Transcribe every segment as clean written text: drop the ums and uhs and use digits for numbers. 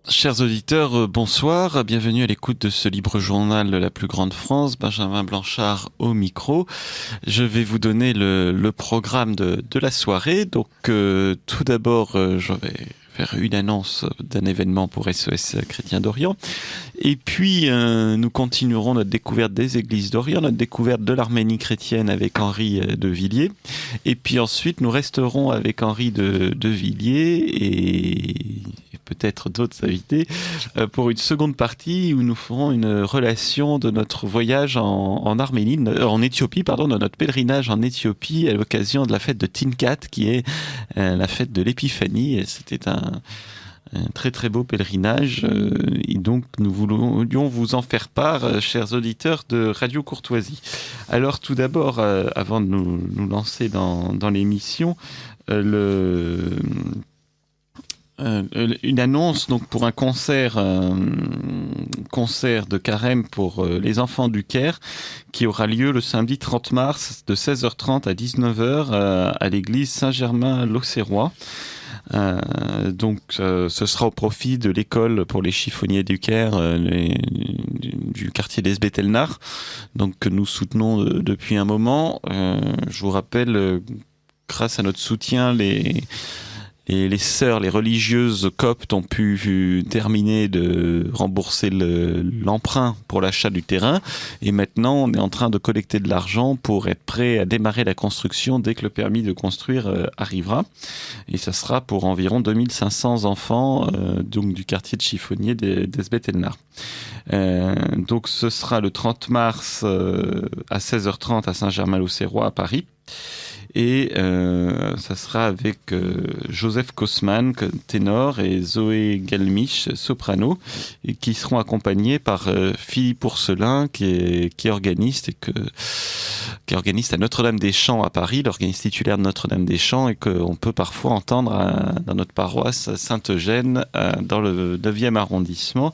Chers auditeurs, bonsoir, bienvenue à l'écoute de ce libre journal de la plus grande France, Benjamin Blanchard au micro. Je vais vous donner le programme de la soirée. Donc tout d'abord, je vais faire une annonce d'un événement pour SOS Chrétien d'Orient. Et puis, nous continuerons notre découverte des églises d'Orient, notre découverte de l'Arménie chrétienne avec Henri de Villiers. Et puis ensuite, nous resterons avec Henri de Villiers et peut-être d'autres invités pour une seconde partie où nous ferons une relation de notre voyage en Arménie, en Éthiopie, pardon, de notre pèlerinage en Éthiopie à l'occasion de la fête de Tinkat, qui est la fête de l'Épiphanie. Et c'était un très très beau pèlerinage et donc nous voulions vous en faire part, chers auditeurs de Radio Courtoisie. Alors tout d'abord, avant de nous lancer dans l'émission, une annonce donc pour un concert de carême pour les enfants du Caire qui aura lieu le samedi 30 mars de 16h30 à 19h à l'église Saint-Germain-l'Auxerrois. Donc ce sera au profit de l'école pour les chiffonniers du Caire du quartier d'Esbet El Nar, donc que nous soutenons depuis un moment. Je vous rappelle, grâce à notre soutien, les sœurs, les religieuses coptes ont pu terminer de rembourser l'emprunt pour l'achat du terrain. Et maintenant, on est en train de collecter de l'argent pour être prêt à démarrer la construction dès que le permis de construire arrivera. Et ça sera pour environ 2500 enfants donc du quartier de chiffonniers d'Esbet El Nar. Donc ce sera le 30 mars à 16h30 à Saint-Germain-l'Auxerrois à Paris. Et ça sera avec Joseph Kosman, ténor, et Zoé Galmich, soprano, et qui seront accompagnés par Philippe Ourselin, qui est organiste, qui est organiste à Notre-Dame-des-Champs à Paris, l'organiste titulaire de Notre-Dame-des-Champs, et qu'on peut parfois entendre dans notre paroisse Saint-Eugène, dans le 9e arrondissement,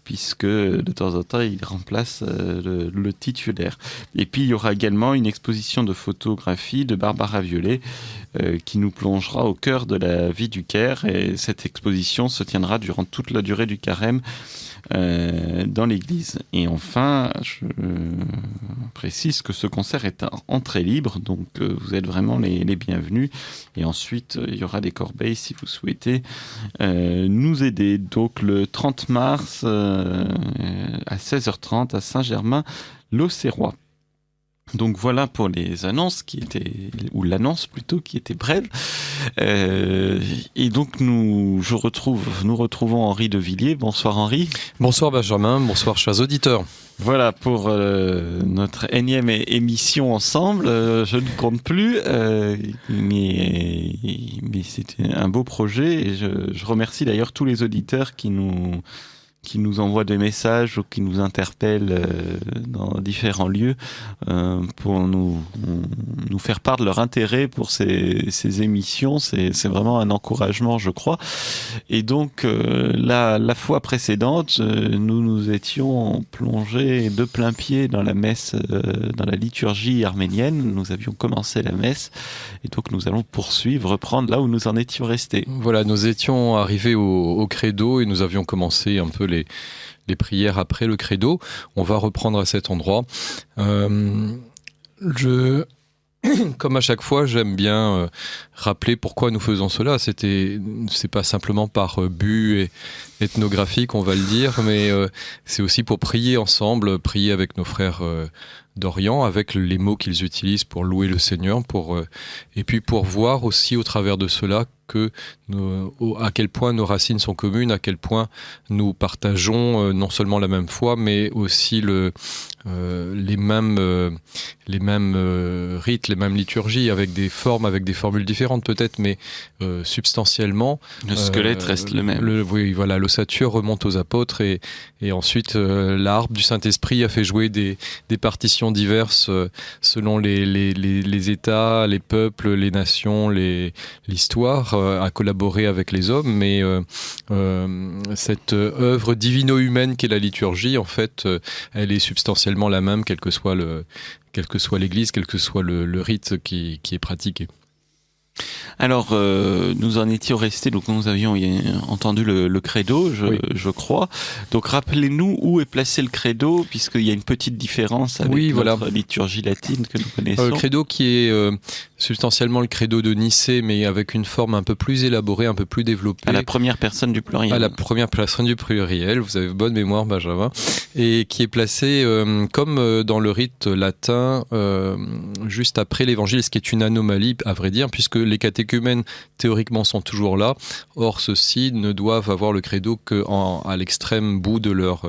puisque de temps en temps, il remplace le titulaire. Et puis, il y aura également une exposition de photographie de Barbara Violet qui nous plongera au cœur de la vie du Caire. Et cette exposition se tiendra durant toute la durée du carême dans l'église. Et enfin, je précise que ce concert est à entrée libre, donc vous êtes vraiment les bienvenus. Et ensuite, il y aura des corbeilles si vous souhaitez nous aider. Donc le 30 mars à 16h30 à Saint-Germain-l'Auxerrois. Donc voilà pour les annonces l'annonce plutôt qui était brève. Et donc nous retrouvons Henri de Villiers. Bonsoir Henri. Bonsoir Benjamin, bonsoir chers auditeurs. Voilà pour notre énième émission ensemble. Je ne compte plus, mais c'était un beau projet. Et je remercie d'ailleurs tous les auditeurs qui nous envoient des messages ou qui nous interpellent dans différents lieux pour nous faire part de leur intérêt pour ces émissions. C'est vraiment un encouragement, je crois. Et donc, la fois précédente, nous étions plongés de plein pied dans la messe, dans la liturgie arménienne. Nous avions commencé la messe et donc nous allons reprendre là où nous en étions restés. Voilà, nous étions arrivés au credo et nous avions commencé un peu les prières après le credo. On va reprendre à cet endroit. Comme à chaque fois, j'aime bien rappeler pourquoi nous faisons cela. C'est pas simplement par but ethnographique, on va le dire, mais c'est aussi pour prier ensemble, prier avec nos frères d'Orient, avec les mots qu'ils utilisent pour louer le Seigneur, et puis pour voir aussi au travers de cela à quel point nos racines sont communes, à quel point nous partageons non seulement la même foi, mais aussi les mêmes rites, les mêmes liturgies, avec des formes, avec des formules différentes peut-être, mais substantiellement... Le squelette reste le même. Oui, voilà, l'ossature remonte aux apôtres et ensuite la harpe du Saint-Esprit a fait jouer des partitions diverses selon les États, les peuples, les nations, l'histoire, à collaborer avec les hommes, mais cette œuvre divino-humaine qu'est la liturgie, en fait, elle est substantiellement la même, quelle que soit l'église, quel que soit le rite qui est pratiqué. Alors, nous en étions restés, donc nous avions entendu le credo, je crois. Donc, rappelez-nous où est placé le credo, puisqu'il y a une petite différence avec notre liturgie latine que nous connaissons. Le credo qui est substantiellement le credo de Nicée, mais avec une forme un peu plus élaborée, un peu plus développée. À la première personne du pluriel. À la première personne du pluriel, vous avez bonne mémoire, Benjamin. Et qui est placé, comme dans le rite latin, juste après l'évangile, ce qui est une anomalie, à vrai dire, puisque les catéchumènes, théoriquement, sont toujours là. Or, ceux-ci ne doivent avoir le credo qu'à l'extrême bout de leur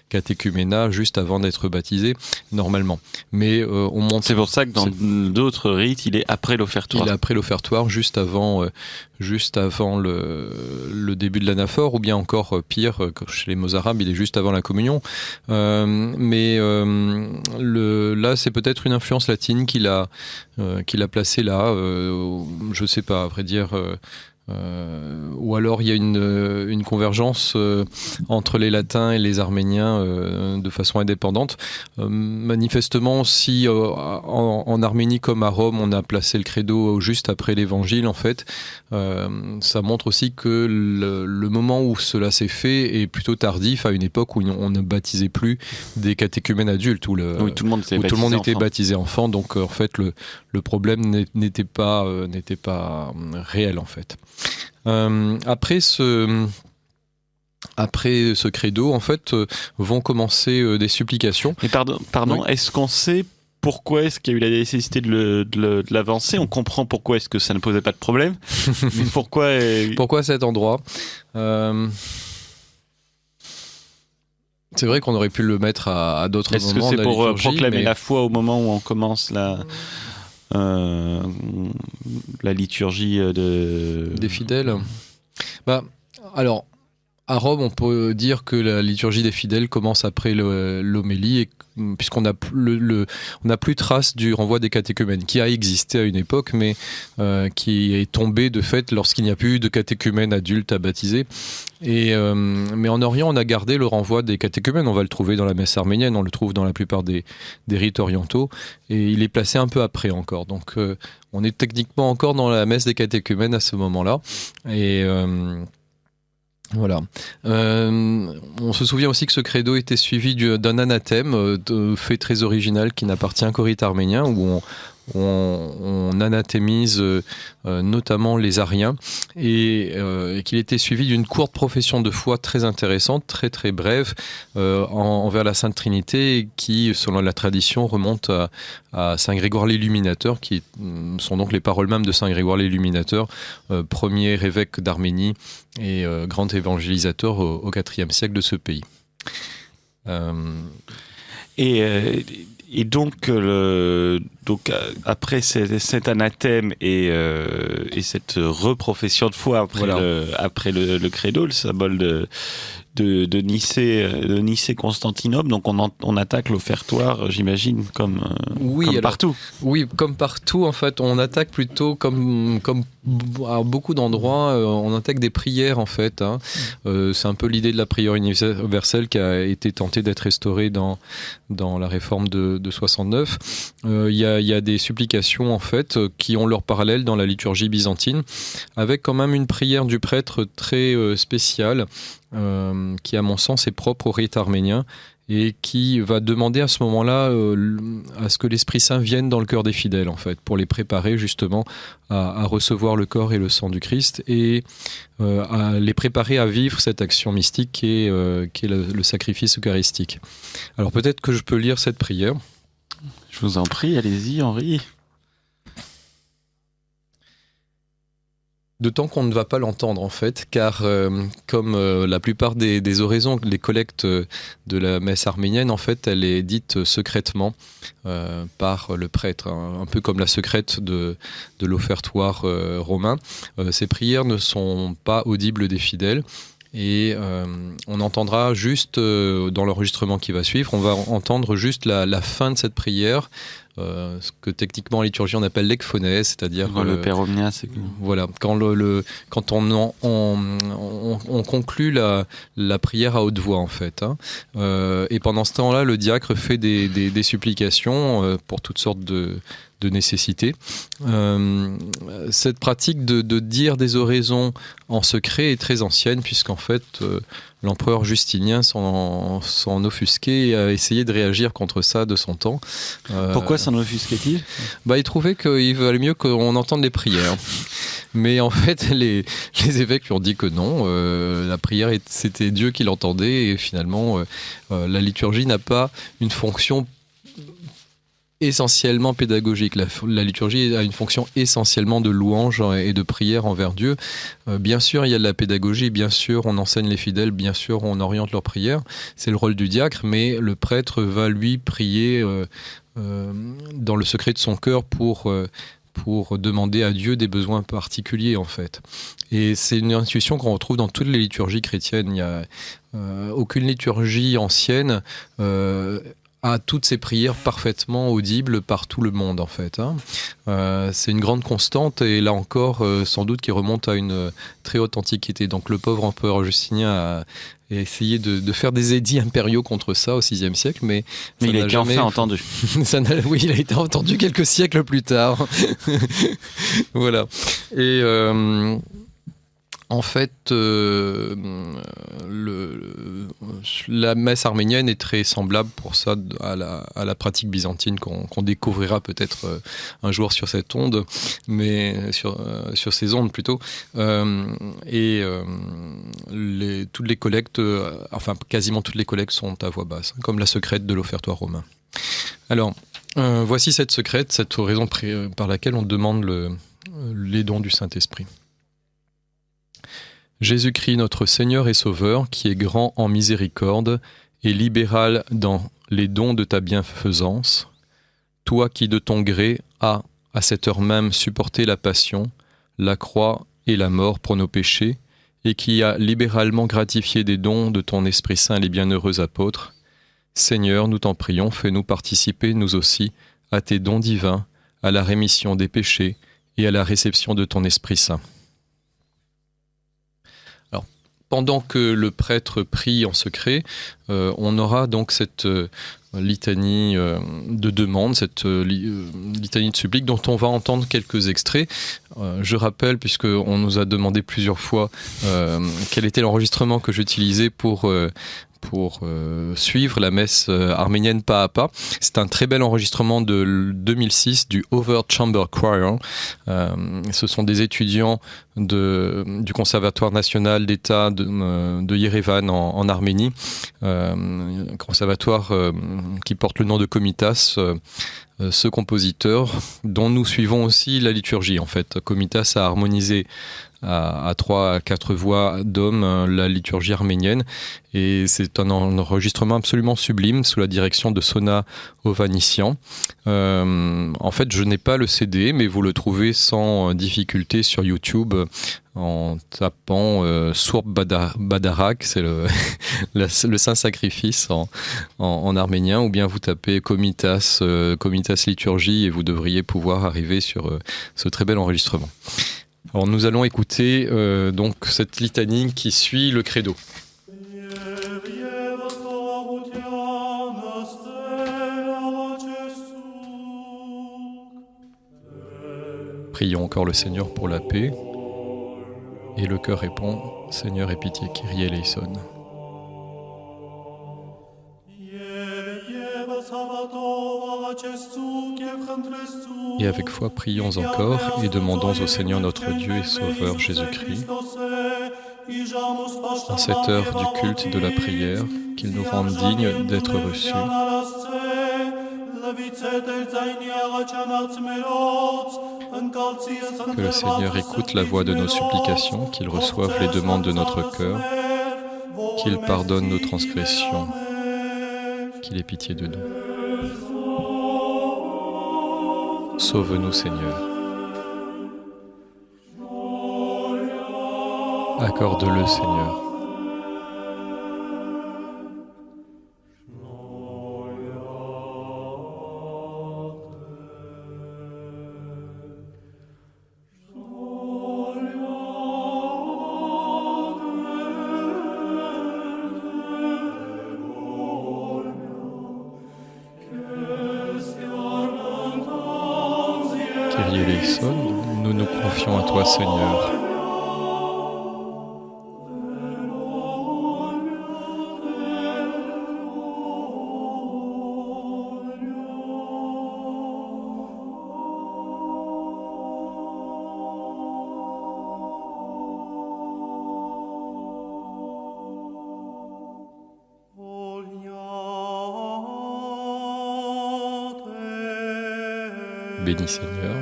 catéchuménat, juste avant d'être baptisés, normalement. Mais on monte. C'est pour ça que dans d'autres rites, il est après l'offertoire. Il est après l'offertoire, juste avant le début de l'anaphore, ou bien encore pire, chez les Mozarabes, il est juste avant la communion. Là, c'est peut-être une influence latine qu'il a placé là. Je sais pas, à vrai dire. Ou alors il y a une convergence entre les latins et les arméniens de façon indépendante. Manifestement, si en Arménie comme à Rome, on a placé le credo juste après l'évangile, en fait, ça montre aussi que le moment où cela s'est fait est plutôt tardif, à une époque où on ne baptisait plus des catéchumènes adultes, où tout le monde était baptisé enfant. Donc en fait, le problème n'était pas réel, en fait. Après ce credo, en fait, vont commencer des supplications. Mais pardon, oui. Est-ce qu'on sait pourquoi est-ce qu'il y a eu la nécessité de l'avancer? On comprend pourquoi est-ce que ça ne posait pas de problème. Mais pourquoi cet endroit? C'est vrai qu'on aurait pu le mettre à d'autres moments. Est-ce que c'est pour proclamer la foi au moment où on commence la liturgie des fidèles? Alors, à Rome, on peut dire que la liturgie des fidèles commence après l'homélie, puisqu'on n'a plus trace du renvoi des catéchumènes, qui a existé à une époque, mais qui est tombé de fait lorsqu'il n'y a plus eu de catéchumènes adultes à baptiser. Mais en Orient, on a gardé le renvoi des catéchumènes. On va le trouver dans la messe arménienne, on le trouve dans la plupart des rites orientaux, et il est placé un peu après encore. Donc, on est techniquement encore dans la messe des catéchumènes à ce moment-là. Et voilà. On se souvient aussi que ce credo était suivi d'un anathème, fait très original qui n'appartient qu'au rite arménien, où on anathémise notamment les Ariens, et qu'il était suivi d'une courte profession de foi très intéressante, très très brève, envers la Sainte Trinité, qui, selon la tradition, remonte à Saint Grégoire l'Illuminateur, qui sont donc les paroles mêmes de Saint Grégoire l'Illuminateur, premier évêque d'Arménie et grand évangélisateur au IVe siècle de ce pays. Et donc après cet anathème et cette reprofession de foi après le credo, le symbole de Nicée-Constantinople, donc on attaque l'offertoire, j'imagine, comme partout. Oui, comme partout, en fait, on attaque plutôt comme à beaucoup d'endroits, on attaque des prières, en fait. C'est un peu l'idée de la prière universelle qui a été tentée d'être restaurée dans la réforme de 69. Il y a des supplications, en fait, qui ont leur parallèle dans la liturgie byzantine, avec quand même une prière du prêtre très spéciale, qui à mon sens est propre au rite arménien, et qui va demander à ce moment-là à ce que l'Esprit Saint vienne dans le cœur des fidèles, en fait, pour les préparer justement à recevoir le corps et le sang du Christ, et à les préparer à vivre cette action mystique qui est le sacrifice eucharistique. Alors peut-être que je peux lire cette prière. Je vous en prie, allez-y, Henri. D'autant qu'on ne va pas l'entendre, en fait, car comme la plupart des oraisons, les collectes de la messe arménienne, en fait, elle est dite secrètement par le prêtre, un peu comme la secrète de l'offertoire romain. Ces prières ne sont pas audibles des fidèles. Et on entendra juste, dans l'enregistrement qui va suivre, on va entendre juste la fin de cette prière, ce que techniquement en liturgie on appelle l'ekphonèse, c'est-à-dire le Père Omnia, c'est voilà, quand on conclut la prière à haute voix, en fait, et pendant ce temps-là, le diacre fait des supplications pour toutes sortes de nécessité. Cette pratique de dire des oraisons en secret est très ancienne, puisqu'en fait, l'empereur Justinien s'en offusquait et a essayé de réagir contre ça de son temps. Pourquoi s'en offusquait-il ? Il trouvait qu'il valait mieux qu'on entende les prières. Mais en fait, les évêques lui ont dit que non, la prière, c'était Dieu qui l'entendait, et finalement, la liturgie n'a pas une fonction essentiellement pédagogique. La liturgie a une fonction essentiellement de louange et de prière envers Dieu. Bien sûr, il y a de la pédagogie, bien sûr, on enseigne les fidèles, bien sûr, on oriente leurs prières. C'est le rôle du diacre, mais le prêtre va, lui, prier dans le secret de son cœur pour demander à Dieu des besoins particuliers, en fait. Et c'est une intuition qu'on retrouve dans toutes les liturgies chrétiennes. Il n'y a aucune liturgie ancienne a toutes ces prières parfaitement audibles par tout le monde, en fait. C'est une grande constante, et là encore, sans doute, qui remonte à une très haute antiquité. Donc le pauvre empereur Justinien a essayé de faire des édits impériaux contre ça au VIe siècle, mais il a été enfin entendu. Oui, il a été entendu quelques siècles plus tard. Voilà. Et en fait, la messe arménienne est très semblable pour ça à la pratique byzantine qu'on découvrira peut-être un jour sur cette onde, mais sur ces ondes plutôt. Toutes les collectes, quasiment toutes les collectes sont à voix basse, comme la secrète de l'offertoire romain. Alors, voici cette secrète, cette oraison par laquelle on demande les dons du Saint-Esprit. Jésus-Christ, notre Seigneur et Sauveur, qui est grand en miséricorde et libéral dans les dons de ta bienfaisance, toi qui de ton gré as, à cette heure même, supporté la passion, la croix et la mort pour nos péchés, et qui as libéralement gratifié des dons de ton Esprit Saint les bienheureux apôtres, Seigneur, nous t'en prions, fais-nous participer, nous aussi, à tes dons divins, à la rémission des péchés et à la réception de ton Esprit Saint. Pendant que le prêtre prie en secret, on aura donc cette litanie de demande, cette litanie de supplique dont on va entendre quelques extraits. Je rappelle, puisqu'on nous a demandé plusieurs fois quel était l'enregistrement que j'utilisais pour suivre la messe arménienne pas à pas. C'est un très bel enregistrement de 2006 du Over Chamber Choir. Ce sont des étudiants du Conservatoire national d'État de Yerevan en Arménie, un conservatoire qui porte le nom de Komitas. Ce compositeur, dont nous suivons aussi la liturgie, en fait. Komitas a harmonisé à 3 à 4 voix d'hommes la liturgie arménienne, et c'est un enregistrement absolument sublime sous la direction de Sona Ovanisyan. En fait, je n'ai pas le CD, mais vous le trouvez sans difficulté sur YouTube en tapant Surb Badarak, c'est le Saint Sacrifice en arménien, ou bien vous tapez Komitas Liturgie, et vous devriez pouvoir arriver sur ce très bel enregistrement. Alors nous allons écouter donc cette litanie qui suit le credo. Prions encore le Seigneur pour la paix, et le cœur répond: Seigneur, aie pitié, Kyrie eleison. Et avec foi, prions encore et demandons au Seigneur notre Dieu et Sauveur Jésus-Christ, en cette heure du culte et de la prière, qu'il nous rende dignes d'être reçus. Que le Seigneur écoute la voix de nos supplications, qu'il reçoive les demandes de notre cœur, qu'il pardonne nos transgressions, qu'il ait pitié de nous. Sauve-nous, Seigneur. Accorde-le, Seigneur. confions à toi, Seigneur. Bénis, Seigneur,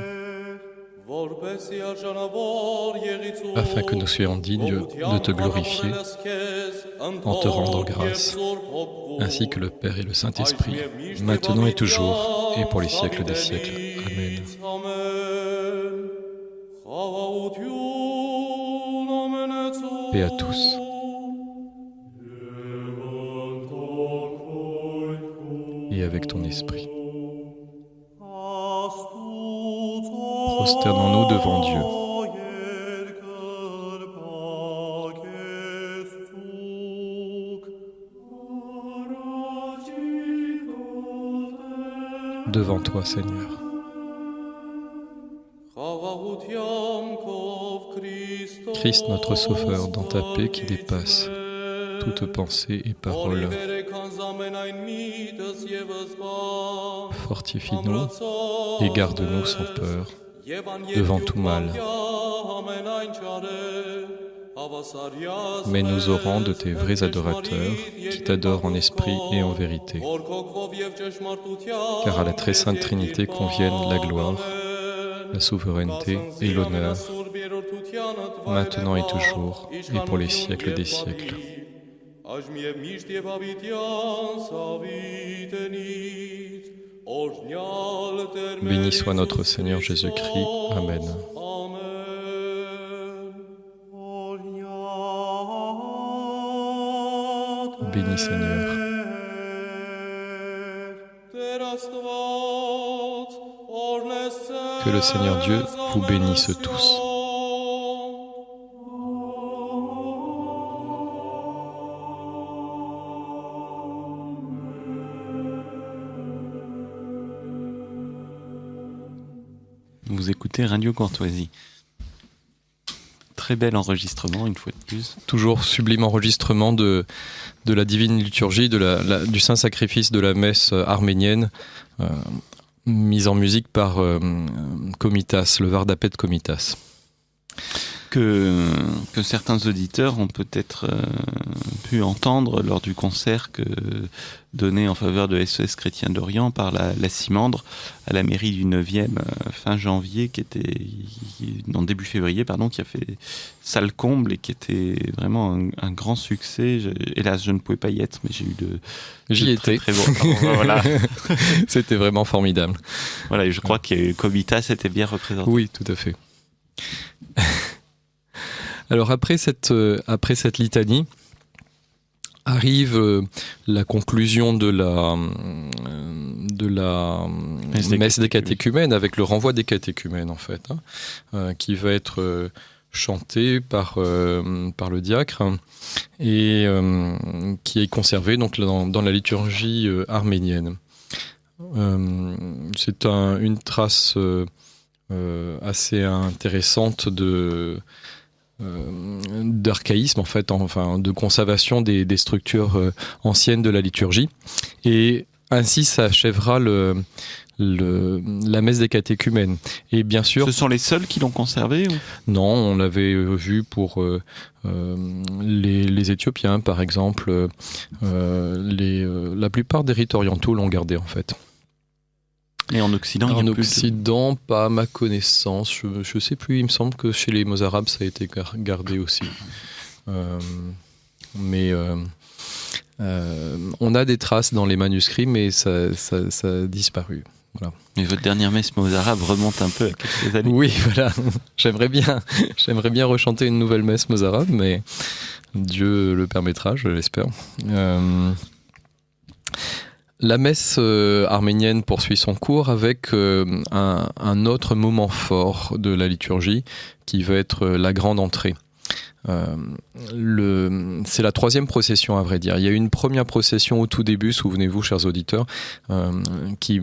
afin que nous soyons dignes de te glorifier en te rendant grâce, ainsi que le Père et le Saint-Esprit, maintenant et toujours, et pour les siècles des siècles. Amen. Paix à tous. Et avec ton esprit. Prosternons-nous devant Dieu. Devant toi, Seigneur. Christ, notre Sauveur, dans ta paix qui dépasse toute pensée et parole, fortifie-nous et garde-nous sans peur devant tout mal. Mets-nous au rang de tes vrais adorateurs qui t'adorent en esprit et en vérité. Car à la très sainte Trinité conviennent la gloire, la souveraineté et l'honneur, maintenant et toujours, et pour les siècles des siècles. Béni soit notre Seigneur Jésus-Christ. Amen. Béni Seigneur. Que le Seigneur Dieu vous bénisse tous. Vous écoutez Radio Courtoisie. Très bel enregistrement, une fois de plus. Toujours sublime enregistrement de la divine liturgie, du saint sacrifice de la messe arménienne, mise en musique par Komitas, le Vardapet Komitas. Que certains auditeurs ont peut-être pu entendre lors du concert donné en faveur de SOS Chrétien d'Orient par la Cimandre à la mairie du 9e fin janvier, début février, qui a fait salle comble et qui était vraiment un grand succès. Hélas, je ne pouvais pas y être, mais j'ai eu J'y étais. Très bon. Voilà. C'était vraiment formidable. Voilà, et je crois que Komitas était bien représenté. Oui, tout à fait. Alors après cette litanie, arrive la conclusion de la messe des catéchumènes, avec le renvoi des catéchumènes en fait, qui va être chanté par le diacre et qui est conservé donc dans la liturgie arménienne. C'est une trace assez intéressante d'archaïsme en fait, de conservation des structures anciennes de la liturgie, et ainsi s'achèvera la messe des catéchumènes. Et bien sûr, ce sont les seuls qui l'ont conservé ou... Non, on l'avait vu pour les Éthiopiens par exemple. La plupart des rites orientaux l'ont gardé en fait. Et en Occident, en Occident, pas à ma connaissance. Je ne sais plus, il me semble que chez les Mozarabes, ça a été gardé aussi. Mais on a des traces dans les manuscrits, mais ça a disparu. Voilà. Mais votre dernière messe mozarabe remonte un peu à quelques années. Oui, voilà. J'aimerais bien rechanter une nouvelle messe mozarabe, mais Dieu le permettra, je l'espère. La messe arménienne poursuit son cours avec un autre moment fort de la liturgie qui va être la grande entrée. c'est la troisième procession, à vrai dire. Il y a eu une première procession au tout début, souvenez-vous, chers auditeurs, qui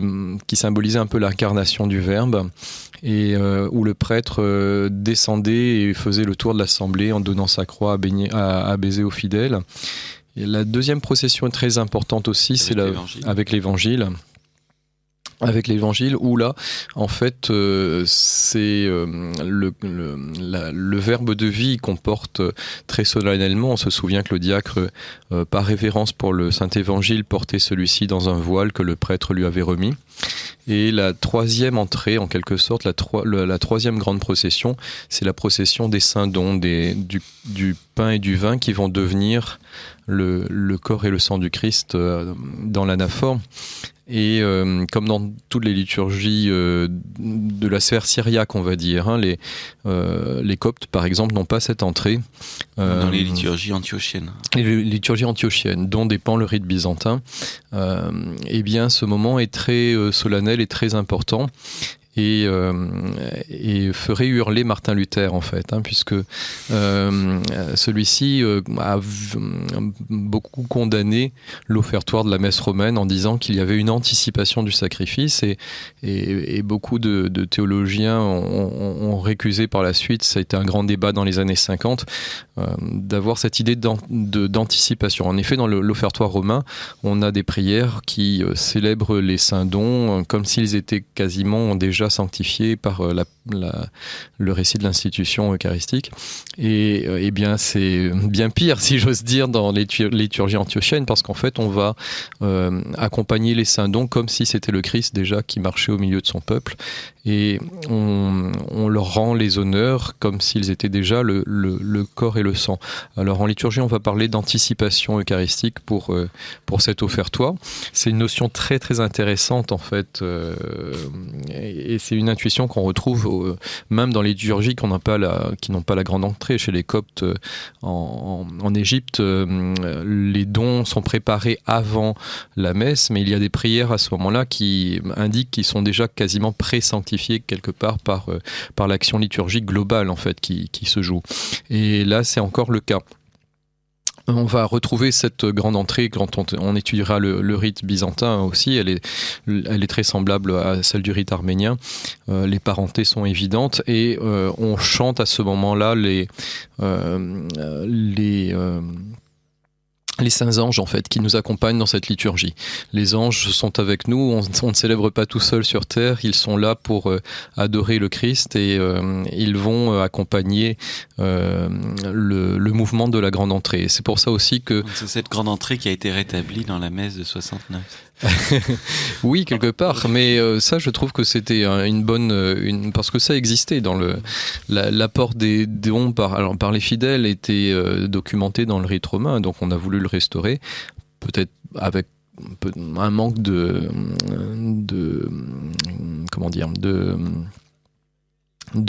symbolisait un peu l'incarnation du Verbe, et où le prêtre descendait et faisait le tour de l'assemblée en donnant sa croix à baiser aux fidèles. Et la deuxième procession est très importante aussi, avec l'évangile. Avec l'évangile, où là, en fait, c'est le verbe de vie qu'on porte très solennellement. On se souvient que le diacre, par révérence pour le Saint-Évangile, portait celui-ci dans un voile que le prêtre lui avait remis. Et la troisième entrée, en quelque sorte, la troisième grande procession, c'est la procession des saints dons, du pain et du vin qui vont devenir le corps et le sang du Christ dans l'anaphore. Et comme dans toutes les liturgies de la sphère syriaque, on va dire, les Coptes, par exemple, n'ont pas cette entrée. Dans les liturgies antiochiennes. Les liturgies antiochiennes, dont dépend le rite byzantin. Eh bien, ce moment est très solennel et très important. Et ferait hurler Martin Luther, en fait, puisque celui-ci a beaucoup condamné l'offertoire de la messe romaine en disant qu'il y avait une anticipation du sacrifice, et beaucoup de théologiens ont récusé par la suite, ça a été un grand débat dans les années 50, d'avoir cette idée d'anticipation. En effet, dans l'offertoire romain, on a des prières qui célèbrent les saints dons comme s'ils étaient quasiment déjà sanctifiés par le récit de l'institution eucharistique. Et bien, c'est bien pire, si j'ose dire, dans les liturgies antiochiennes, parce qu'en fait, on va accompagner les saints dons comme si c'était le Christ déjà qui marchait au milieu de son peuple, et on leur rend les honneurs comme s'ils étaient déjà le corps et le sang. Alors en liturgie, on va parler d'anticipation eucharistique pour cet offertoire. C'est une notion très très intéressante, en fait, et c'est une intuition qu'on retrouve même dans les liturgies qui n'ont pas la grande entrée. Chez les Coptes en Égypte, les dons sont préparés avant la messe, mais il y a des prières à ce moment-là qui indiquent qu'ils sont déjà quasiment pré-sanctifiés quelque part par l'action liturgique globale, en fait, qui se joue. Et là, c'est encore le cas. On va retrouver cette grande entrée quand on étudiera le rite byzantin aussi. Elle est très semblable à celle du rite arménien. Les parentés sont évidentes, et on chante à ce moment-là les saints anges, en fait, qui nous accompagnent dans cette liturgie. Les anges sont avec nous, on ne célèbre pas tout seul sur terre, ils sont là pour adorer le Christ, et ils vont accompagner le mouvement de la grande entrée. C'est pour ça aussi que... C'est cette grande entrée qui a été rétablie dans la messe de 69. Oui, quelque part, mais ça, je trouve que c'était une bonne... parce que ça existait dans l'apport des dons par les fidèles était documenté dans le rite romain, donc on a voulu le restaurer, peut-être avec un manque de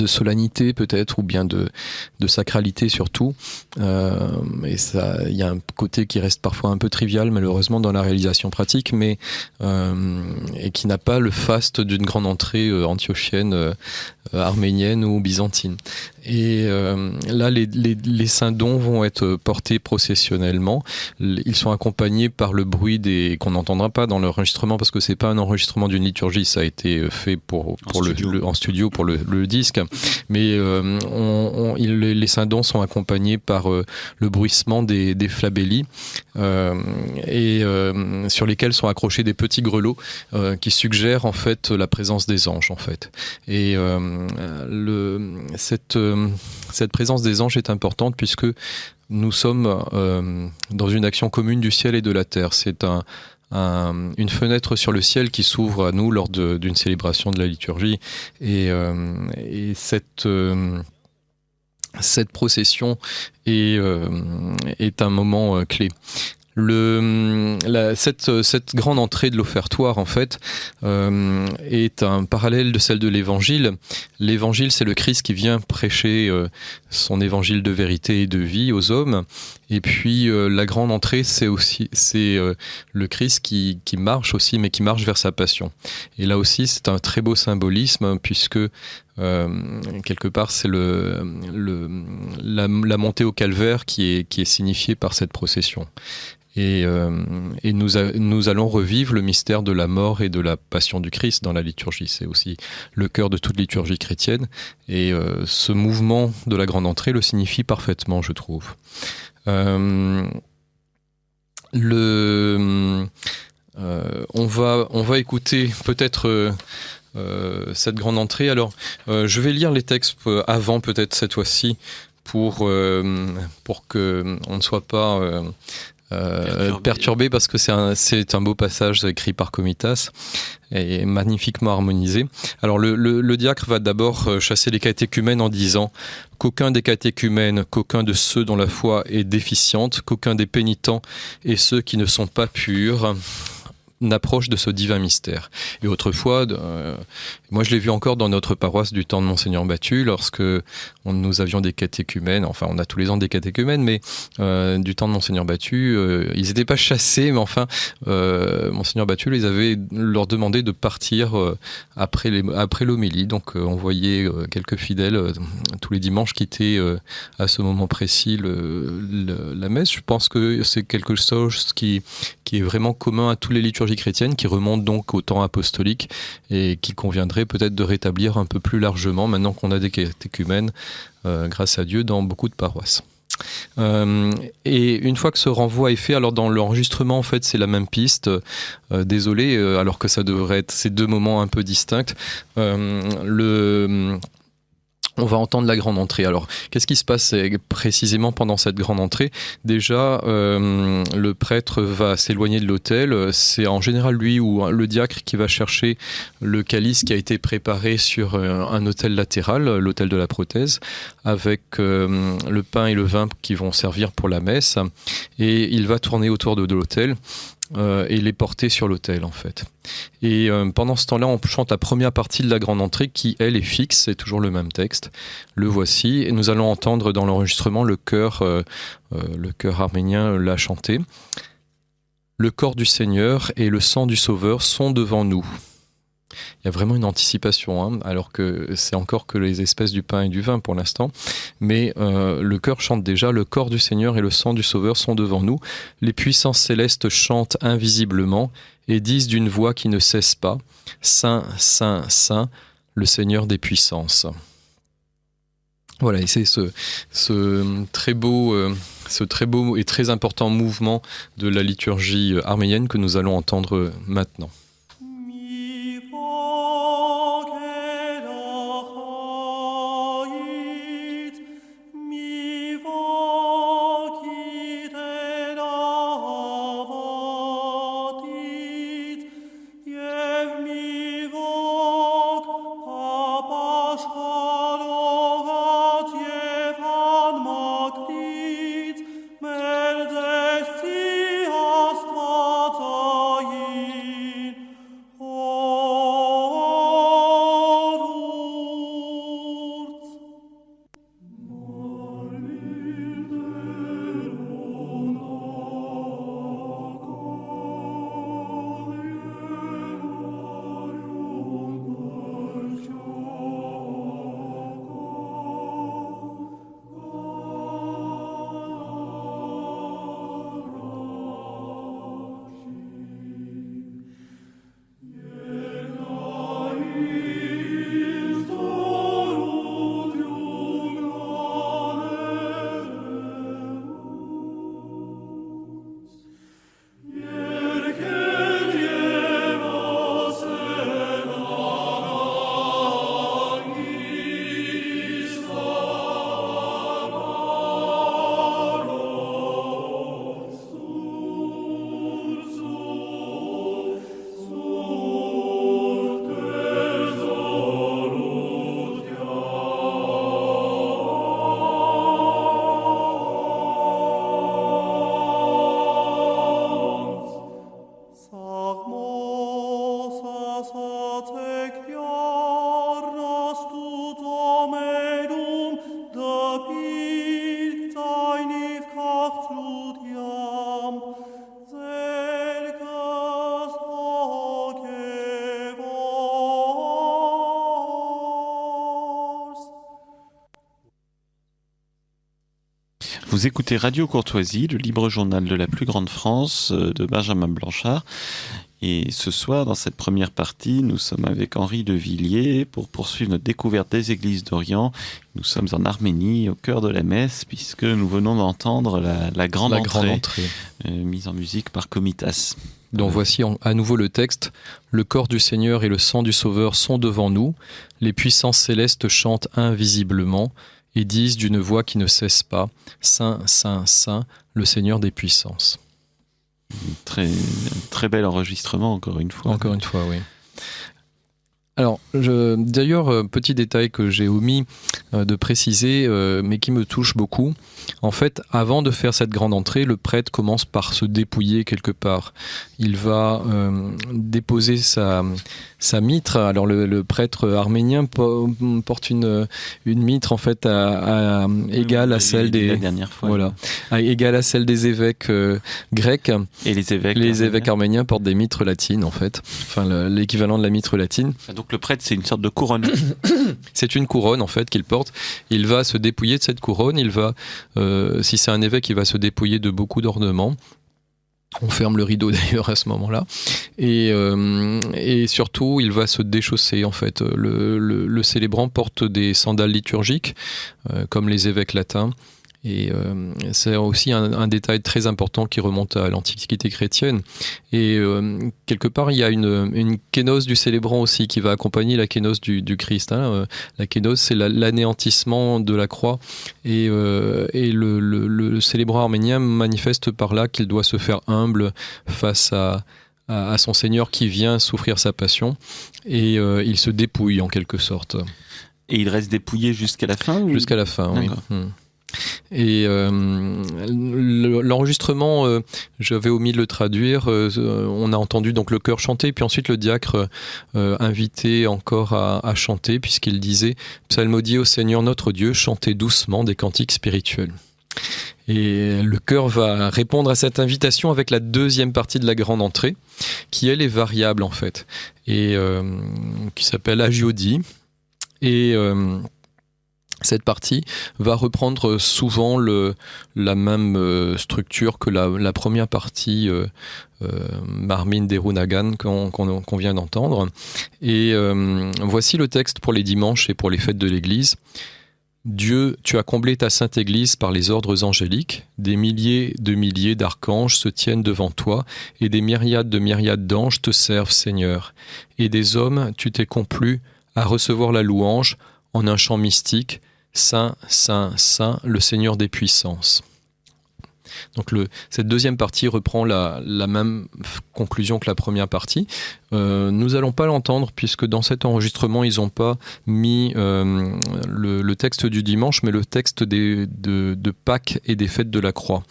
solennité peut-être, ou bien de sacralité surtout, et ça, il y a un côté qui reste parfois un peu trivial malheureusement dans la réalisation pratique, mais et qui n'a pas le faste d'une grande entrée antiochienne, arménienne ou byzantine. Et là, les saints dons vont être portés processionnellement. Ils sont accompagnés par le bruit qu'on n'entendra pas dans l'enregistrement, parce que c'est pas un enregistrement d'une liturgie, ça a été fait en studio pour le disque. Mais les saints dons sont accompagnés par le bruissement des flabellis, et sur lesquels sont accrochés des petits grelots qui suggèrent en fait la présence des anges, en fait. Et cette présence des anges est importante puisque nous sommes dans une action commune du ciel et de la terre. C'est une fenêtre sur le ciel qui s'ouvre à nous lors d'une célébration de la liturgie, et cette procession est un moment clé. Cette grande entrée de l'offertoire, en fait, est un parallèle de celle de l'évangile. L'évangile, c'est le Christ qui vient prêcher son évangile de vérité et de vie aux hommes. Et puis la grande entrée, c'est le Christ qui marche aussi, mais qui marche vers sa passion. Et là aussi, c'est un très beau symbolisme, puisque quelque part, c'est la montée au calvaire qui est signifiée par cette procession. Et nous allons revivre le mystère de la mort et de la passion du Christ dans la liturgie. C'est aussi le cœur de toute liturgie chrétienne. Et ce mouvement de la grande entrée le signifie parfaitement, je trouve. On va écouter peut-être cette grande entrée. Alors, je vais lire les textes avant, peut-être cette fois-ci, pour que on ne soit pas perturbé, parce que c'est un beau passage écrit par Comitas et magnifiquement harmonisé. Alors le diacre va d'abord chasser les catéchumènes en disant qu'aucun des catéchumènes, qu'aucun de ceux dont la foi est déficiente, qu'aucun des pénitents et ceux qui ne sont pas purs n'approche de ce divin mystère. Et autrefois, moi je l'ai vu encore dans notre paroisse du temps de Monseigneur Battu, lorsque nous avions des catéchumènes, enfin on a tous les ans des catéchumènes, mais du temps de Monseigneur Battu, ils n'étaient pas chassés, mais enfin Monseigneur Battu leur demandé de partir après l'homélie. Donc on voyait quelques fidèles tous les dimanches quitter à ce moment précis la messe. Je pense que c'est quelque chose qui est vraiment commun à toutes les liturgies chrétiennes, qui remonte donc au temps apostolique et qui conviendrait peut-être de rétablir un peu plus largement maintenant qu'on a des catéchumènes, grâce à Dieu, dans beaucoup de paroisses. Et une fois que ce renvoi est fait, alors dans l'enregistrement en fait c'est la même piste, désolé, alors que ça devrait être ces deux moments un peu distincts. On va entendre la grande entrée. Alors, qu'est-ce qui se passe précisément pendant cette grande entrée ? Déjà, le prêtre va s'éloigner de l'autel. C'est en général lui ou le diacre qui va chercher le calice qui a été préparé sur un autel latéral, l'autel de la prothèse, avec le pain et le vin qui vont servir pour la messe. Et il va tourner autour de l'autel et les porter sur l'autel en fait. Et pendant ce temps-là, on chante la première partie de la grande entrée qui, elle, est fixe, c'est toujours le même texte. Le voici, et nous allons entendre dans l'enregistrement le chœur arménien l'a chanté. Le corps du Seigneur et le sang du Sauveur sont devant nous. Il y a vraiment une anticipation, hein, alors que c'est encore que les espèces du pain et du vin pour l'instant. Mais le chœur chante déjà « Le corps du Seigneur et le sang du Sauveur sont devant nous. Les puissances célestes chantent invisiblement et disent d'une voix qui ne cesse pas « Saint, Saint, Saint, le Seigneur des puissances ». Voilà, et c'est ce très beau et très important mouvement de la liturgie arménienne que nous allons entendre maintenant. Vous écoutez Radio Courtoisie, le libre journal de la plus grande France, de Benjamin Blanchard. Et ce soir, dans cette première partie, nous sommes avec Henri de Villiers pour poursuivre notre découverte des églises d'Orient. Nous sommes en Arménie, au cœur de la messe, puisque nous venons d'entendre la grande entrée. Mise en musique par Komitas. Donc voici à nouveau le texte. Le corps du Seigneur et le sang du Sauveur sont devant nous. Les puissances célestes chantent invisiblement et disent d'une voix qui ne cesse pas, Saint, Saint, Saint, le Seigneur des puissances. Très, très bel enregistrement, encore une fois. Encore une fois, oui. Alors, d'ailleurs, petit détail que j'ai omis de préciser, mais qui me touche beaucoup. En fait, avant de faire cette grande entrée, le prêtre commence par se dépouiller quelque part. Il va déposer sa mitre. Alors, le prêtre arménien porte une mitre en fait égale à celle des la dernière fois. Voilà, égale à celle des évêques grecs. Et les évêques arméniens portent des mitres latines en fait. Enfin, l'équivalent de la mitre latine. Donc le prêtre, c'est une sorte de couronne. C'est une couronne en fait qu'il porte. Il va se dépouiller de cette couronne. Il va, si c'est un évêque, il va se dépouiller de beaucoup d'ornements. On ferme le rideau d'ailleurs à ce moment-là. Et surtout, il va se déchausser en fait. Le célébrant porte des sandales liturgiques, comme les évêques latins. Et c'est aussi un détail très important qui remonte à l'Antiquité chrétienne. Et quelque part, il y a une kénose du célébrant aussi qui va accompagner la kénose du Christ. La kénose, c'est l'anéantissement de la croix. Et le célébrant arménien manifeste par là qu'il doit se faire humble face à son Seigneur qui vient souffrir sa passion. Et il se dépouille en quelque sorte. Et il reste dépouillé jusqu'à la fin Jusqu'à la fin, oui. Et l'enregistrement, j'avais omis de le traduire. On a entendu donc le chœur chanter, puis ensuite le diacre invité encore à chanter, puisqu'il disait « Psalmodiez au Seigneur notre Dieu, chantez doucement des cantiques spirituels ». Et le chœur va répondre à cette invitation avec la deuxième partie de la grande entrée, qui elle est variable en fait, et qui s'appelle Agiodi. Et cette partie va reprendre souvent la même structure que la première partie Marmin Derunagan qu'on vient d'entendre. Et voici le texte pour les dimanches et pour les fêtes de l'Église. Dieu, tu as comblé ta sainte Église par les ordres angéliques. Des milliers de milliers d'archanges se tiennent devant toi et des myriades de myriades d'anges te servent, Seigneur. Et des hommes, tu t'es complu à recevoir la louange en un chant mystique, Saint, Saint, Saint, le Seigneur des puissances. Donc cette deuxième partie reprend la même conclusion que la première partie. Nous n'allons pas l'entendre puisque dans cet enregistrement, ils n'ont pas mis le texte du dimanche, mais le texte de Pâques et des fêtes de la croix.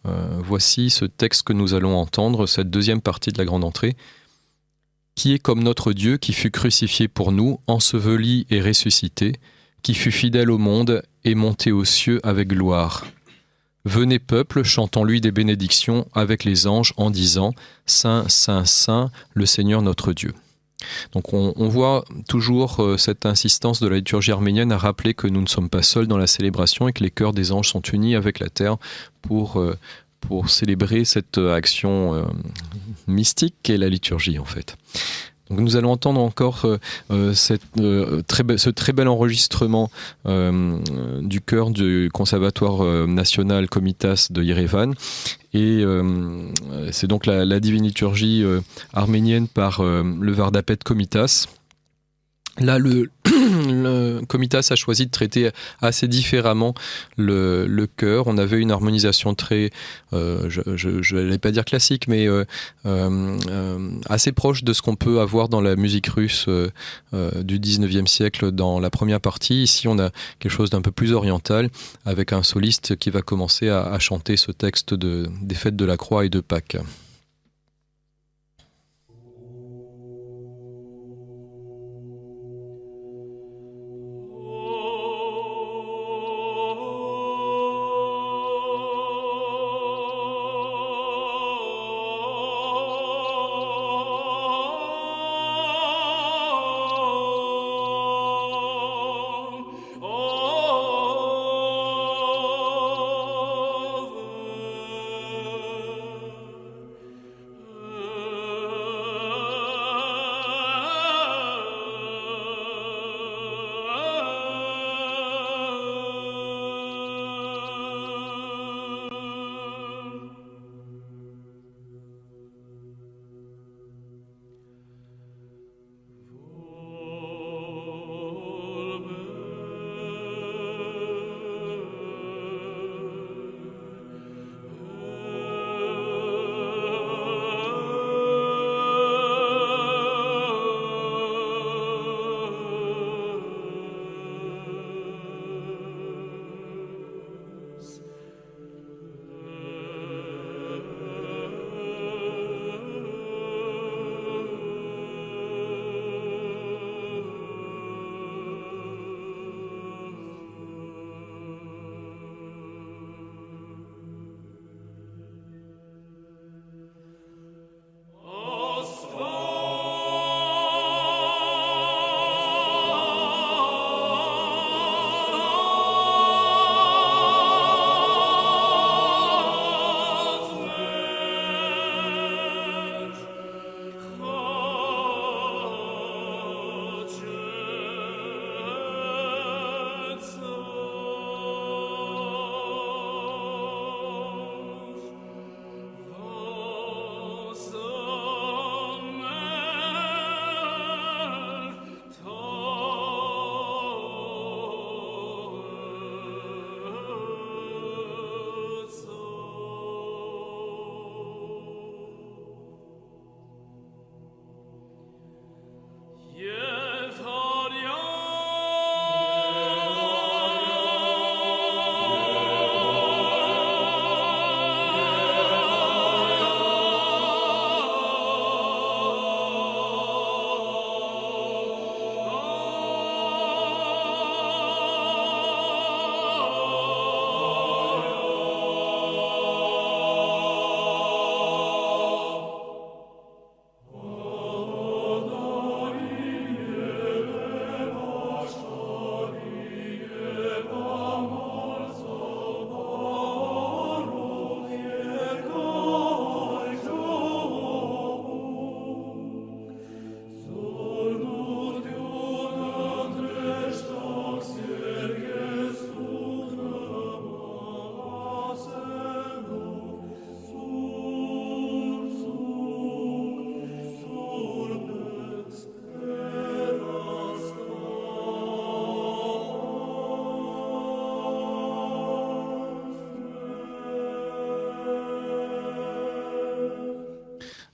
Voici ce texte que nous allons entendre, cette deuxième partie de la grande entrée. Qui est comme notre Dieu qui fut crucifié pour nous, enseveli et ressuscité, qui fut fidèle au monde et monté aux cieux avec gloire. Venez peuple, chantons-lui des bénédictions avec les anges en disant « Saint, Saint, Saint, le Seigneur notre Dieu ». Donc on voit toujours cette insistance de la liturgie arménienne à rappeler que nous ne sommes pas seuls dans la célébration et que les chœurs des anges sont unis avec la terre pour célébrer cette action mystique qu'est la liturgie en fait. Donc nous allons entendre encore ce très bel enregistrement du chœur du Conservatoire national Komitas de Yerevan. Et c'est donc la divine liturgie arménienne par le Vardapet Komitas. Là, le Komitas a choisi de traiter assez différemment le chœur. On avait une harmonisation très, je n'allais pas dire classique, mais assez proche de ce qu'on peut avoir dans la musique russe du 19e siècle dans la première partie. Ici, on a quelque chose d'un peu plus oriental, avec un soliste qui va commencer à chanter ce texte des fêtes de la Croix et de Pâques.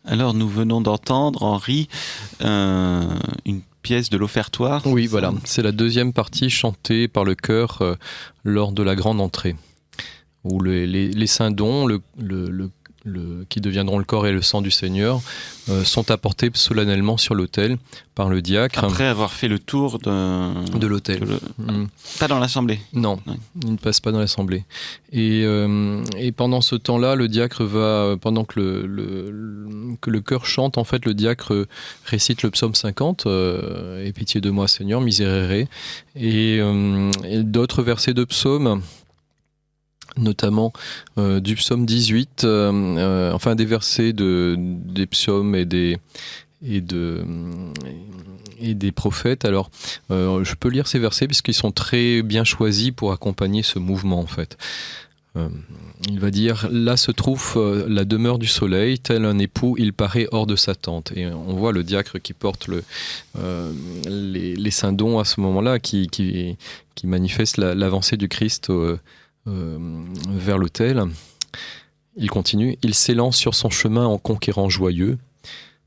Alors, nous venons d'entendre, Henri, une pièce de l'offertoire. Oui, voilà. C'est la deuxième partie chantée par le chœur lors de la grande entrée, où les saints dons, qui deviendront le corps et le sang du Seigneur, sont apportés solennellement sur l'autel par le diacre. Après avoir fait le tour de l'autel. Pas dans l'assemblée. Non, il ne passe pas dans l'assemblée. Et pendant ce temps-là, le diacre va, pendant que le chœur chante, en fait, le diacre récite le psaume 50, Aie pitié de moi, Seigneur, miserere, et d'autres versets de psaumes, notamment du psaume 18, enfin des versets des psaumes et des prophètes. Alors, je peux lire ces versets puisqu'ils sont très bien choisis pour accompagner ce mouvement, en fait. Il va dire: là se trouve la demeure du soleil, tel un époux, il paraît hors de sa tente. Et on voit le diacre qui porte les saints dons à ce moment-là, qui manifeste l'avancée du Christ vers l'autel. Il continue: il s'élance sur son chemin en conquérant joyeux.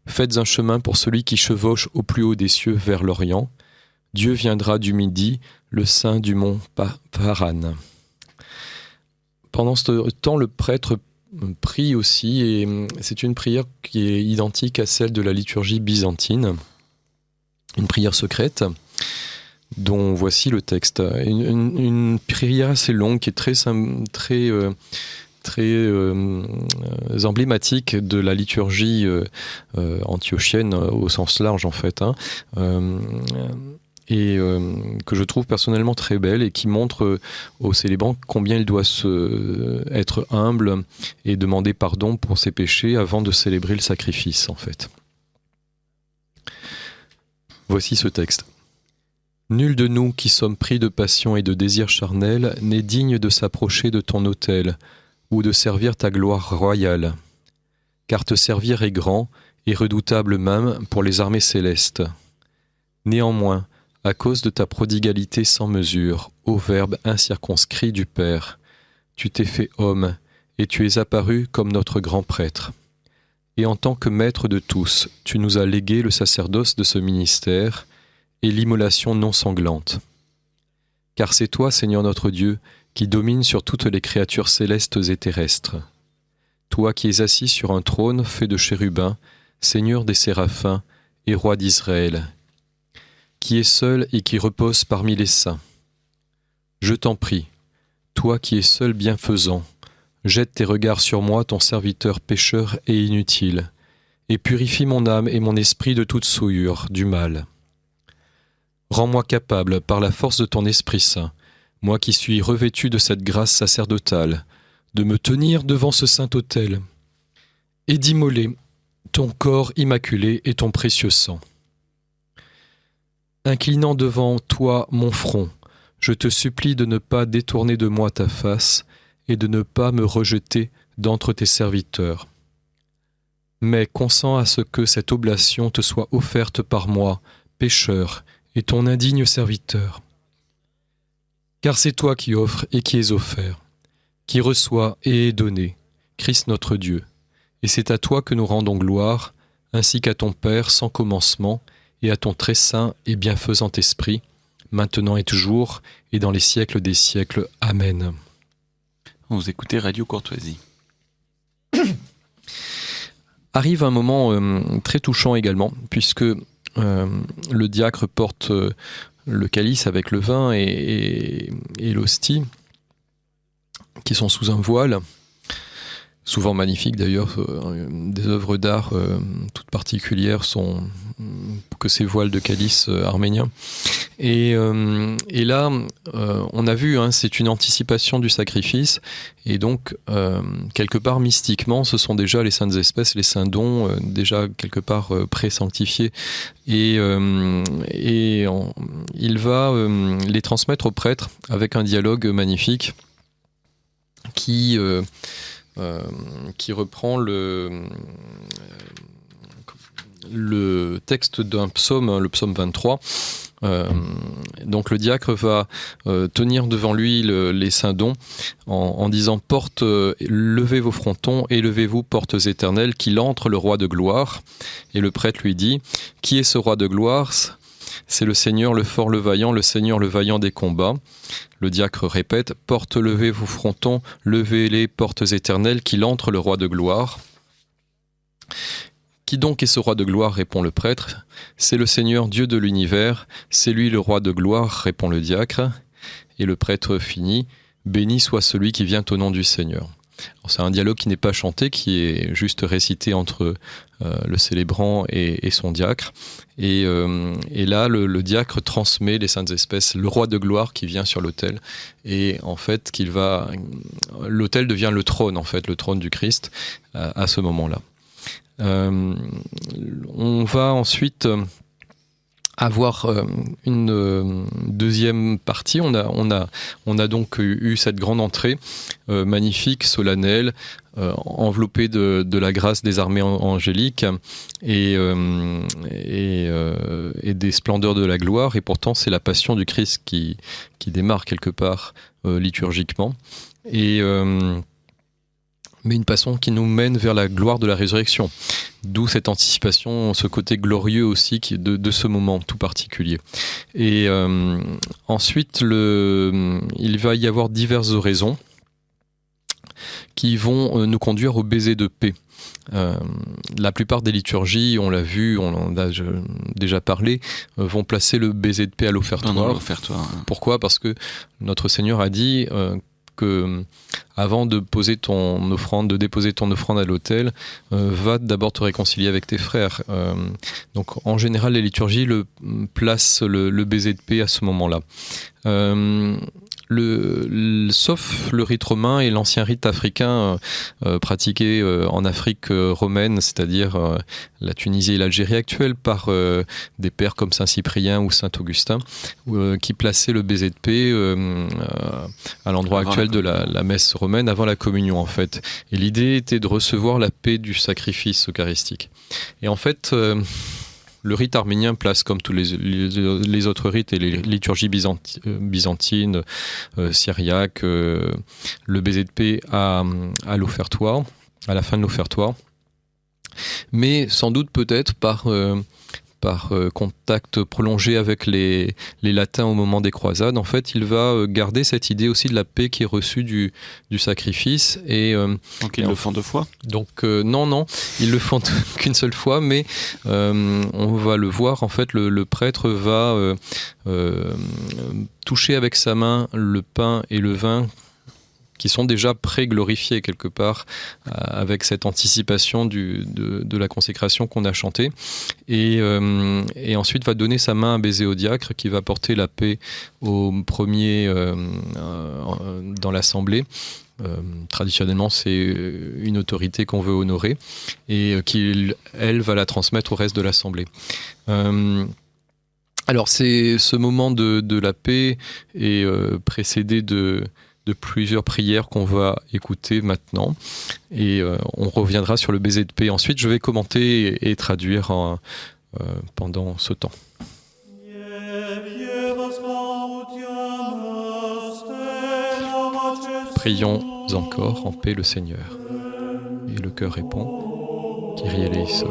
Faites un chemin pour celui qui chevauche au plus haut des cieux vers l'Orient. Dieu viendra du midi, le saint du mont Paran. Pendant ce temps, le prêtre prie aussi, et c'est une prière qui est identique à celle de la liturgie byzantine, une prière secrète, dont voici le texte. Une prière assez longue qui est très emblématique de la liturgie antiochienne au sens large, en fait, et que je trouve personnellement très belle et qui montre aux célébrants combien il doit être humble et demander pardon pour ses péchés avant de célébrer le sacrifice, en fait. Voici ce texte. Nul de nous qui sommes pris de passion et de désirs charnels n'est digne de s'approcher de ton autel ou de servir ta gloire royale, car te servir est grand et redoutable même pour les armées célestes. Néanmoins, à cause de ta prodigalité sans mesure, ô Verbe incirconscrit du Père, tu t'es fait homme et tu es apparu comme notre grand prêtre. Et en tant que maître de tous, tu nous as légué le sacerdoce de ce ministère et l'immolation non sanglante. Car c'est toi, Seigneur notre Dieu, qui domine sur toutes les créatures célestes et terrestres. Toi qui es assis sur un trône fait de chérubins, Seigneur des séraphins et roi d'Israël, qui est seul et qui repose parmi les saints. Je t'en prie, toi qui es seul bienfaisant, jette tes regards sur moi, ton serviteur pécheur et inutile, et purifie mon âme et mon esprit de toute souillure, du mal. Rends-moi capable, par la force de ton Esprit Saint, moi qui suis revêtu de cette grâce sacerdotale, de me tenir devant ce saint autel, et d'immoler ton corps immaculé et ton précieux sang. Inclinant devant toi mon front, je te supplie de ne pas détourner de moi ta face et de ne pas me rejeter d'entre tes serviteurs. Mais consens à ce que cette oblation te soit offerte par moi, pécheur, et ton indigne serviteur. Car c'est toi qui offres et qui es offert, qui reçoit et est donné, Christ notre Dieu, et c'est à toi que nous rendons gloire, ainsi qu'à ton Père sans commencement, et à ton très saint et bienfaisant Esprit, maintenant et toujours, et dans les siècles des siècles. Amen. Vous écoutez Radio Courtoisie. Arrive un moment très touchant également, puisque le diacre porte le calice avec le vin et l'hostie, qui sont sous un voile, souvent magnifique d'ailleurs. Des œuvres d'art toutes particulières sont que ces voiles de calice arméniens. Et là, on a vu, c'est une anticipation du sacrifice, et donc quelque part mystiquement, ce sont déjà les saintes espèces, les saints dons, déjà quelque part pré-sanctifiés, et il va les transmettre au prêtre avec un dialogue magnifique qui reprend le texte d'un psaume, le psaume 23, Donc le diacre va tenir devant lui les saints dons en disant porte, levez vos frontons, élevez-vous portes éternelles, qu'il entre le roi de gloire. Et le prêtre lui dit, qui est ce roi de gloire ? C'est le Seigneur, le fort, le vaillant, le Seigneur, le vaillant des combats. Le diacre répète, porte, levez vos frontons, levez les portes éternelles, qu'il entre le roi de gloire. Qui donc est ce roi de gloire, répond le prêtre. C'est le Seigneur, Dieu de l'univers. C'est lui le roi de gloire, répond le diacre. Et le prêtre finit, béni soit celui qui vient au nom du Seigneur. Alors, c'est un dialogue qui n'est pas chanté, qui est juste récité entre le célébrant et son diacre. Et là, le diacre transmet les saintes espèces, le roi de gloire qui vient sur l'autel. Et en fait, l'autel devient le trône du Christ à ce moment-là. On va ensuite avoir une deuxième partie. On a donc eu cette grande entrée magnifique, solennelle, enveloppée de la grâce des armées angéliques et des splendeurs de la gloire. Et pourtant, c'est la passion du Christ qui démarre quelque part liturgiquement. Mais une passion qui nous mène vers la gloire de la résurrection. D'où cette anticipation, ce côté glorieux aussi de ce moment tout particulier. Et ensuite, il va y avoir diverses oraisons qui vont nous conduire au baiser de paix. La plupart des liturgies, on l'a vu, on en a déjà parlé, vont placer le baiser de paix à l'offertoire. Pourquoi ? Parce que notre Seigneur a dit que avant de déposer ton offrande à l'autel, va d'abord te réconcilier avec tes frères. Donc en général, les liturgies placent le baiser de paix à ce moment-là. Sauf le rite romain et l'ancien rite africain pratiqué en Afrique romaine, c'est-à-dire la Tunisie et l'Algérie actuelle, par des pères comme Saint Cyprien ou Saint Augustin, qui plaçaient le baiser de paix à l'endroit actuel de la messe romaine, avant la communion en fait. Et l'idée était de recevoir la paix du sacrifice eucharistique. Et en fait, le rite arménien place, comme tous les autres rites et les liturgies byzantines, syriaques, le baiser de paix à l'offertoire, à la fin de l'offertoire. Mais sans doute peut-être par contact prolongé avec les latins au moment des croisades, en fait, il va garder cette idée aussi de la paix qui est reçue du sacrifice. Donc ils le font deux fois ? Donc non, ils le font qu'une seule fois, mais on va le voir, en fait, le prêtre va toucher avec sa main le pain et le vin qui sont déjà pré-glorifiés quelque part, avec cette anticipation de la consécration qu'on a chantée. Et ensuite va donner sa main à baiser au diacre, qui va porter la paix au premier dans l'assemblée. Traditionnellement, c'est une autorité qu'on veut honorer et qui, elle, va la transmettre au reste de l'assemblée. Alors, ce moment de la paix est précédé de plusieurs prières qu'on va écouter maintenant, et on reviendra sur le baiser de paix. Ensuite, je vais commenter et traduire pendant ce temps. Prions encore en paix le Seigneur. Et le cœur répond, Kyrie eleison.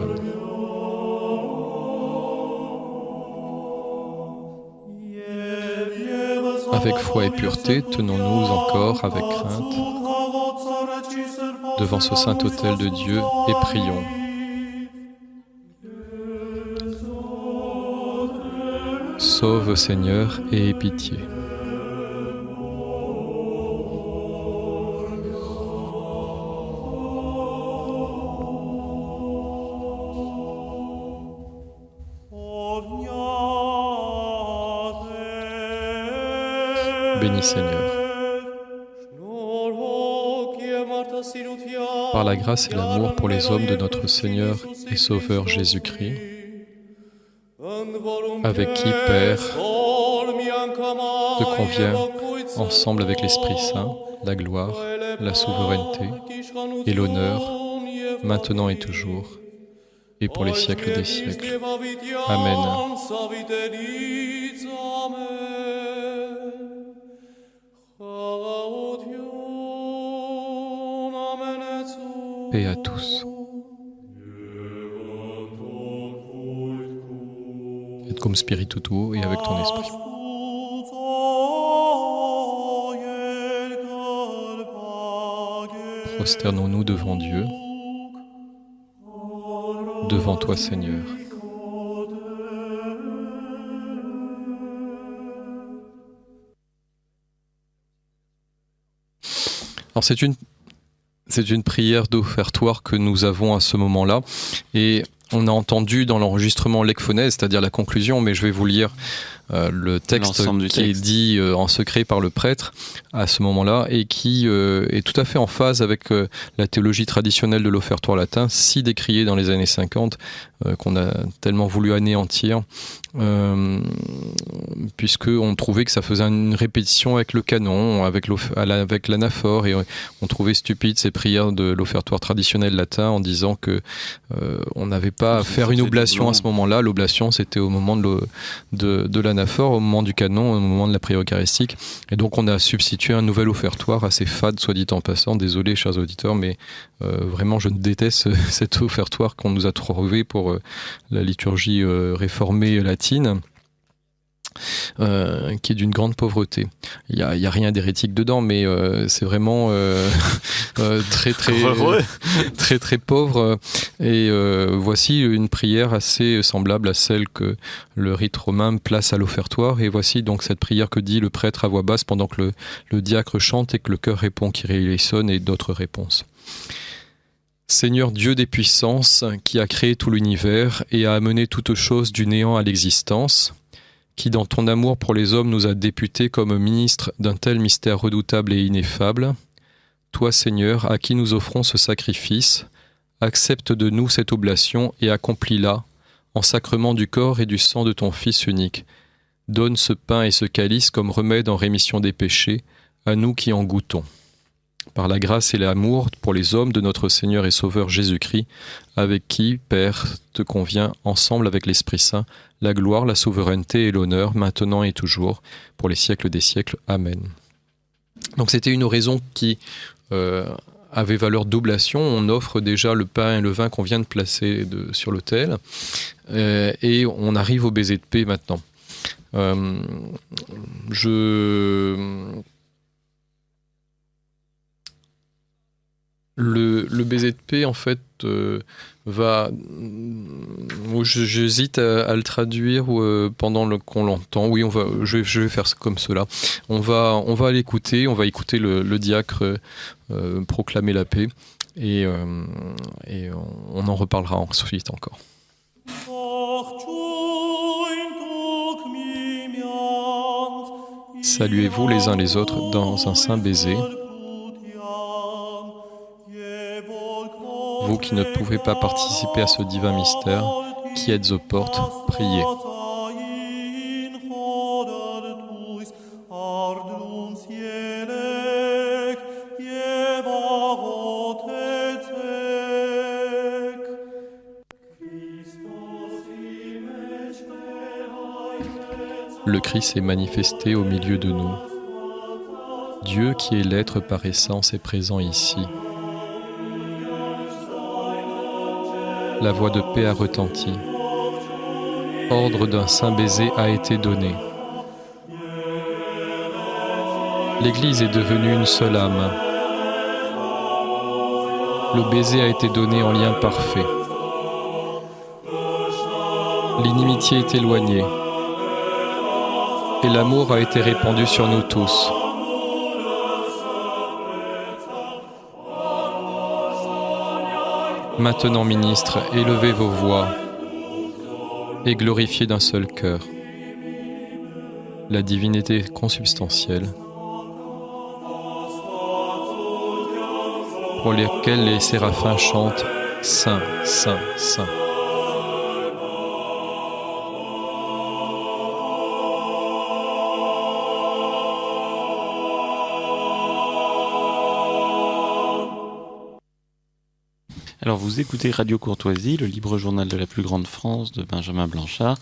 Avec foi et pureté, tenons-nous encore avec crainte devant ce saint autel de Dieu et prions. Sauve, Seigneur, et aie pitié. Bénis Seigneur. Par la grâce et l'amour pour les hommes de notre Seigneur et Sauveur Jésus-Christ, avec qui, Père, te convient, ensemble avec l'Esprit Saint, la gloire, la souveraineté et l'honneur, maintenant et toujours, et pour les siècles des siècles. Amen. Paix à tous. Et cum spiritu tuo et avec ton esprit. Prosternons-nous devant Dieu, devant toi Seigneur. Alors c'est une prière d'offertoire que nous avons à ce moment-là, et on a entendu dans l'enregistrement l'ecphonèse, c'est-à-dire la conclusion, mais je vais vous lire le texte qui est dit en secret par le prêtre à ce moment-là, et qui est tout à fait en phase avec la théologie traditionnelle de l'offertoire latin, si décriée dans les années 50, qu'on a tellement voulu anéantir, puisqu'on trouvait que ça faisait une répétition avec le canon, avec l'anaphore, et on trouvait stupide ces prières de l'offertoire traditionnel latin en disant que on n'avait pas à faire une oblation à ce moment-là. L'oblation, c'était au moment de l'anaphore, au moment du canon, au moment de la prière eucharistique. Et donc, on a substitué un nouvel offertoire assez fade, soit dit en passant. Désolé, chers auditeurs, mais vraiment, je déteste cet offertoire qu'on nous a trouvé pour la liturgie réformée latine. Qui est d'une grande pauvreté. Il y a rien d'hérétique dedans, mais c'est vraiment très pauvre. Et voici une prière assez semblable à celle que le rite romain place à l'offertoire. Et voici donc cette prière que dit le prêtre à voix basse pendant que le diacre chante et que le chœur répond Kyrie eleison et d'autres réponses. Seigneur Dieu des puissances, qui a créé tout l'univers et a amené toutes choses du néant à l'existence, qui dans ton amour pour les hommes nous a députés comme ministres d'un tel mystère redoutable et ineffable, toi Seigneur, à qui nous offrons ce sacrifice, accepte de nous cette oblation et accomplis-la en sacrement du corps et du sang de ton Fils unique. Donne ce pain et ce calice comme remède en rémission des péchés à nous qui en goûtons. Par la grâce et l'amour pour les hommes de notre Seigneur et Sauveur Jésus-Christ, avec qui, Père, te convient, ensemble avec l'Esprit Saint, la gloire, la souveraineté et l'honneur, maintenant et toujours, pour les siècles des siècles. Amen. Donc c'était une oraison qui avait valeur d'oblation. On offre déjà le pain et le vin qu'on vient de placer sur l'autel, et on arrive au baiser de paix maintenant. Le baiser de paix, en fait, j'hésite à le traduire pendant qu'on l'entend. Oui, je vais faire comme cela. On va l'écouter, on va écouter le diacre proclamer la paix, et on en reparlera ensuite encore. Saluez-vous les uns les autres dans un saint baiser. Vous qui ne pouvez pas participer à ce divin mystère, qui êtes aux portes, priez. Le Christ s'est manifesté au milieu de nous. Dieu qui est l'être par essence est présent ici. La voix de paix a retenti. Ordre d'un saint baiser a été donné. L'Église est devenue une seule âme. Le baiser a été donné en lien parfait. L'inimitié est éloignée. Et l'amour a été répandu sur nous tous. Maintenant, ministres, élevez vos voix et glorifiez d'un seul cœur la divinité consubstantielle pour lesquels les séraphins chantent « Saint, Saint, Saint ». Alors vous écoutez Radio Courtoisie, le libre journal de la plus grande France de Benjamin Blanchard.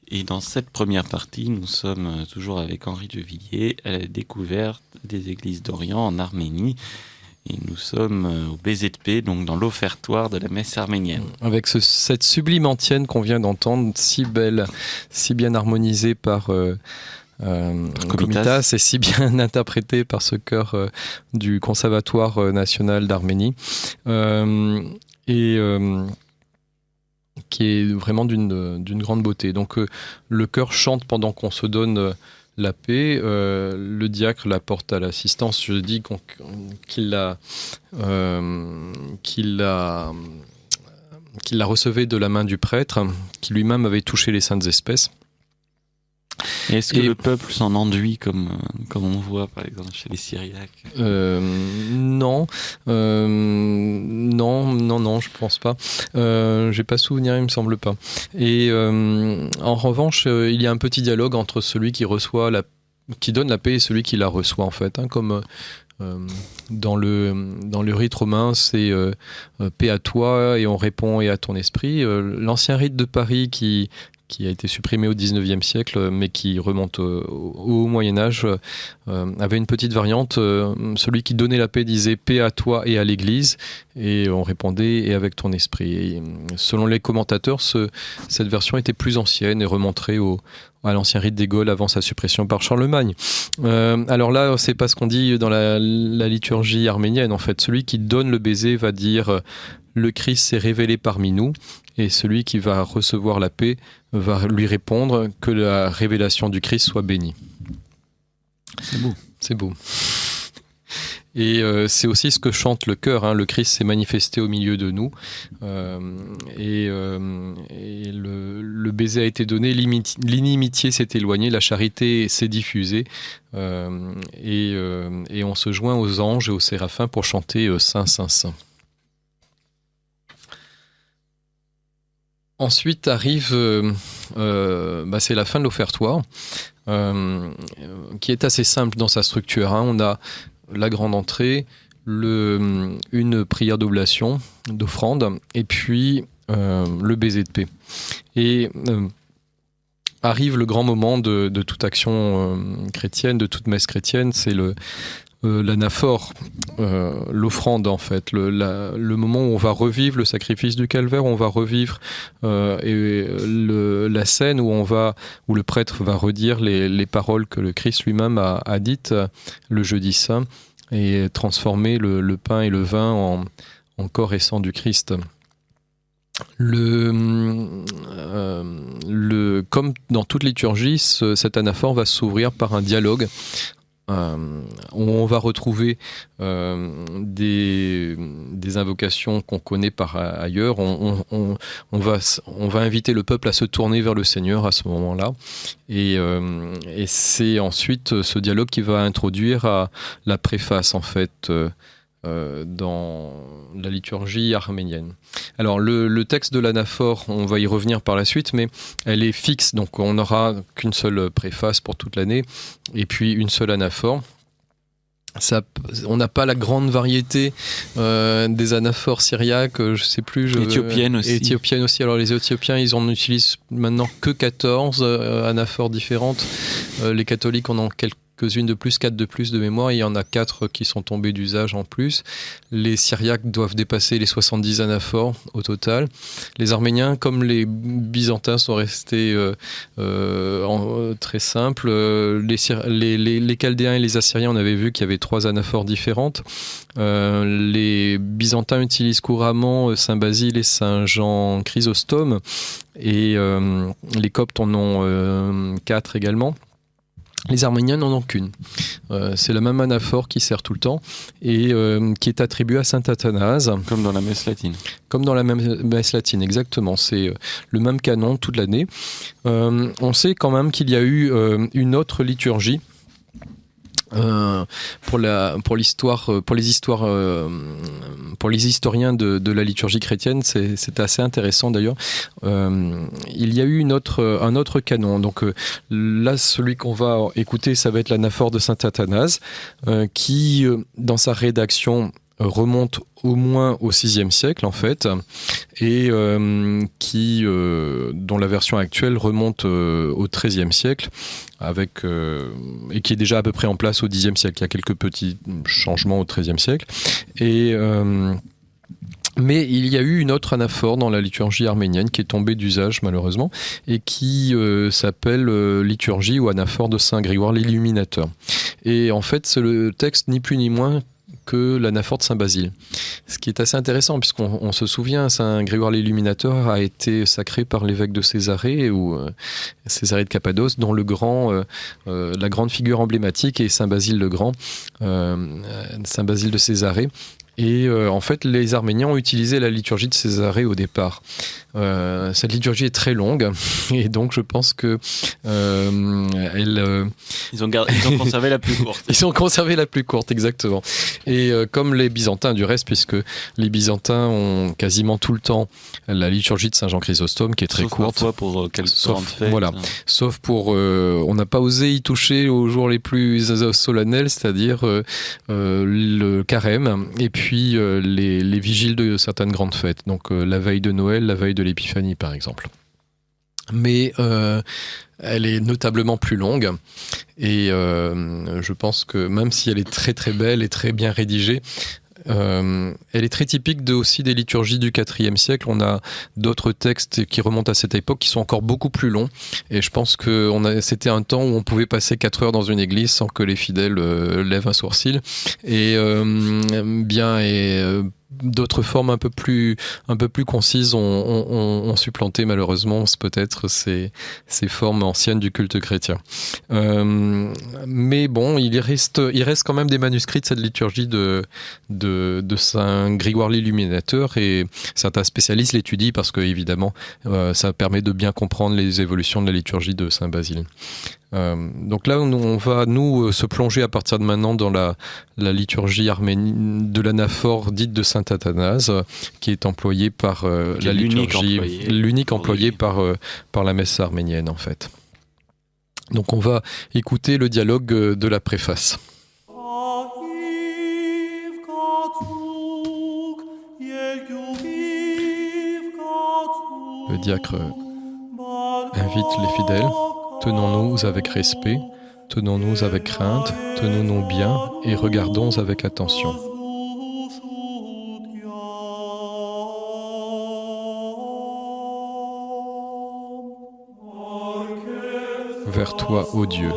Et dans cette première partie, nous sommes toujours avec Henri de Villiers à la découverte des églises d'Orient en Arménie. Et nous sommes au BZP, donc dans l'offertoire de la messe arménienne. Avec cette sublime antienne qu'on vient d'entendre, si belle, si bien harmonisée par Komitas et si bien interprétée par ce chœur du Conservatoire national d'Arménie. Qui est vraiment d'une grande beauté. Donc le chœur chante pendant qu'on se donne la paix, le diacre la porte à l'assistance, je dis qu'il la recevait de la main du prêtre, qui lui-même avait touché les saintes espèces. Et est-ce que le peuple s'en enduit comme on voit par exemple chez les Syriaques ? Non, je pense pas. J'ai pas souvenir, il me semble pas. Et en revanche, il y a un petit dialogue entre celui qui donne la paix et celui qui la reçoit en fait, hein, comme dans le rite romain, c'est paix à toi et on répond et à ton esprit. L'ancien rite de Paris qui a été supprimé au XIXe siècle, mais qui remonte au Moyen-Âge, avait une petite variante. Celui qui donnait la paix disait « paix à toi et à l'Église », et on répondait « et avec ton esprit ». Et selon les commentateurs, cette version était plus ancienne et remonterait à l'ancien rite des Gaules avant sa suppression par Charlemagne. Alors là, c'est pas ce qu'on dit dans la liturgie arménienne, en fait. Celui qui donne le baiser va dire « le Christ s'est révélé parmi nous », et celui qui va recevoir la paix va lui répondre que la révélation du Christ soit bénie. C'est beau. C'est beau. Et c'est aussi ce que chante le chœur, hein. Le Christ s'est manifesté au milieu de nous, et le baiser a été donné, l'inimitié s'est éloignée, la charité s'est diffusée, et on se joint aux anges et aux séraphins pour chanter Saint, Saint, Saint. Ensuite arrive, c'est la fin de l'offertoire, qui est assez simple dans sa structure, hein. On a la grande entrée, une prière d'oblation, d'offrande, et puis le baiser de paix. Et arrive le grand moment de toute action chrétienne, de toute messe chrétienne, c'est l'anaphore, l'offrande en fait, le moment où on va revivre le sacrifice du calvaire, où on va revivre la scène où le prêtre va redire les paroles que le Christ lui-même a dites le jeudi saint et transformer le pain et le vin en corps et sang du Christ. Comme dans toute liturgie, cet anaphore va s'ouvrir par un dialogue. On va retrouver des invocations qu'on connaît par ailleurs. On va inviter le peuple à se tourner vers le Seigneur à ce moment-là. Et c'est ensuite ce dialogue qui va introduire la préface, en fait, dans la liturgie arménienne. Alors le texte de l'anaphore, on va y revenir par la suite, mais elle est fixe, donc on n'aura qu'une seule préface pour toute l'année, et puis une seule anaphore. On n'a pas la grande variété des anaphores syriaques, je sais plus. Éthiopiennes aussi. Éthiopiennes aussi. Alors les Éthiopiens, ils en utilisent maintenant que 14 anaphores différentes. Les catholiques en ont quelques-unes de plus, 4 de plus de mémoire. Il y en a 4 qui sont tombés d'usage en plus. Les Syriaques doivent dépasser les 70 anaphores au total. Les Arméniens, comme les Byzantins, sont restés très simples. Les Chaldéens et les Assyriens, on avait vu qu'il y avait 3 anaphores différentes. Les Byzantins utilisent couramment Saint Basile et Saint Jean Chrysostome. Et les Coptes en ont 4 également. Les Arméniens n'en ont qu'une. C'est la même anaphore qui sert tout le temps et qui est attribuée à saint Athanase. Comme dans la messe latine. Comme dans la même messe latine, exactement. C'est le même canon toute l'année. On sait quand même qu'il y a eu une autre liturgie. Pour les historiens de la liturgie chrétienne, c'est assez intéressant d'ailleurs. Il y a eu un autre canon. Donc là, celui qu'on va écouter, ça va être l'anaphore de saint Athanase, qui, dans sa rédaction, remonte au moins au VIe siècle en fait, et dont la version actuelle remonte au XIIIe siècle, et qui est déjà à peu près en place au Xe siècle. Il y a quelques petits changements au XIIIe siècle. Mais il y a eu une autre anaphore dans la liturgie arménienne qui est tombée d'usage malheureusement, et qui s'appelle liturgie ou anaphore de Saint Grégoire l'Illuminateur. Et en fait, c'est le texte ni plus ni moins que l'anaphore de Saint Basile. Ce qui est assez intéressant, puisqu'on se souvient, Saint Grégoire l'Illuminateur a été sacré par l'évêque de Césarée, ou Césarée de Cappadoce, dont la grande figure emblématique est Saint Basile le Grand, Saint Basile de Césarée. Et en fait, les Arméniens ont utilisé la liturgie de Césarée au départ. Cette liturgie est très longue, et donc je pense que ils ont conservé la plus courte. Ils ont conservé la plus courte, exactement. Et comme les Byzantins, du reste, puisque les Byzantins ont quasiment tout le temps la liturgie de Saint Jean Chrysostome, qui est très courte. Sauf pour quelques grandes fêtes. Voilà. Sauf pour, on n'a pas osé y toucher aux jours les plus solennels, c'est-à-dire le carême, et puis les vigiles de certaines grandes fêtes. Donc la veille de Noël, la veille de l'Épiphanie, par exemple. Mais elle est notablement plus longue, et je pense que même si elle est très très belle et très bien rédigée, elle est très typique aussi des liturgies du IVe siècle. On a d'autres textes qui remontent à cette époque qui sont encore beaucoup plus longs, et je pense que c'était un temps où on pouvait passer 4 heures dans une église sans que les fidèles lèvent un sourcil, et d'autres formes un peu plus concises ont supplanté malheureusement peut-être ces formes anciennes du culte chrétien. Mais bon, il reste quand même des manuscrits de cette liturgie de Saint Grégoire l'Illuminateur, et certains spécialistes l'étudient parce que évidemment ça permet de bien comprendre les évolutions de la liturgie de Saint Basile. Donc là, on va se plonger à partir de maintenant dans la liturgie arménienne de l'anaphore dite de Saint Athanase, qui est employée par la liturgie, l'unique employée par la messe arménienne en fait. Donc on va écouter le dialogue de la préface. Le diacre invite les fidèles. Tenons-nous avec respect, tenons-nous avec crainte, tenons-nous bien et regardons avec attention. Vers toi, ô Dieu.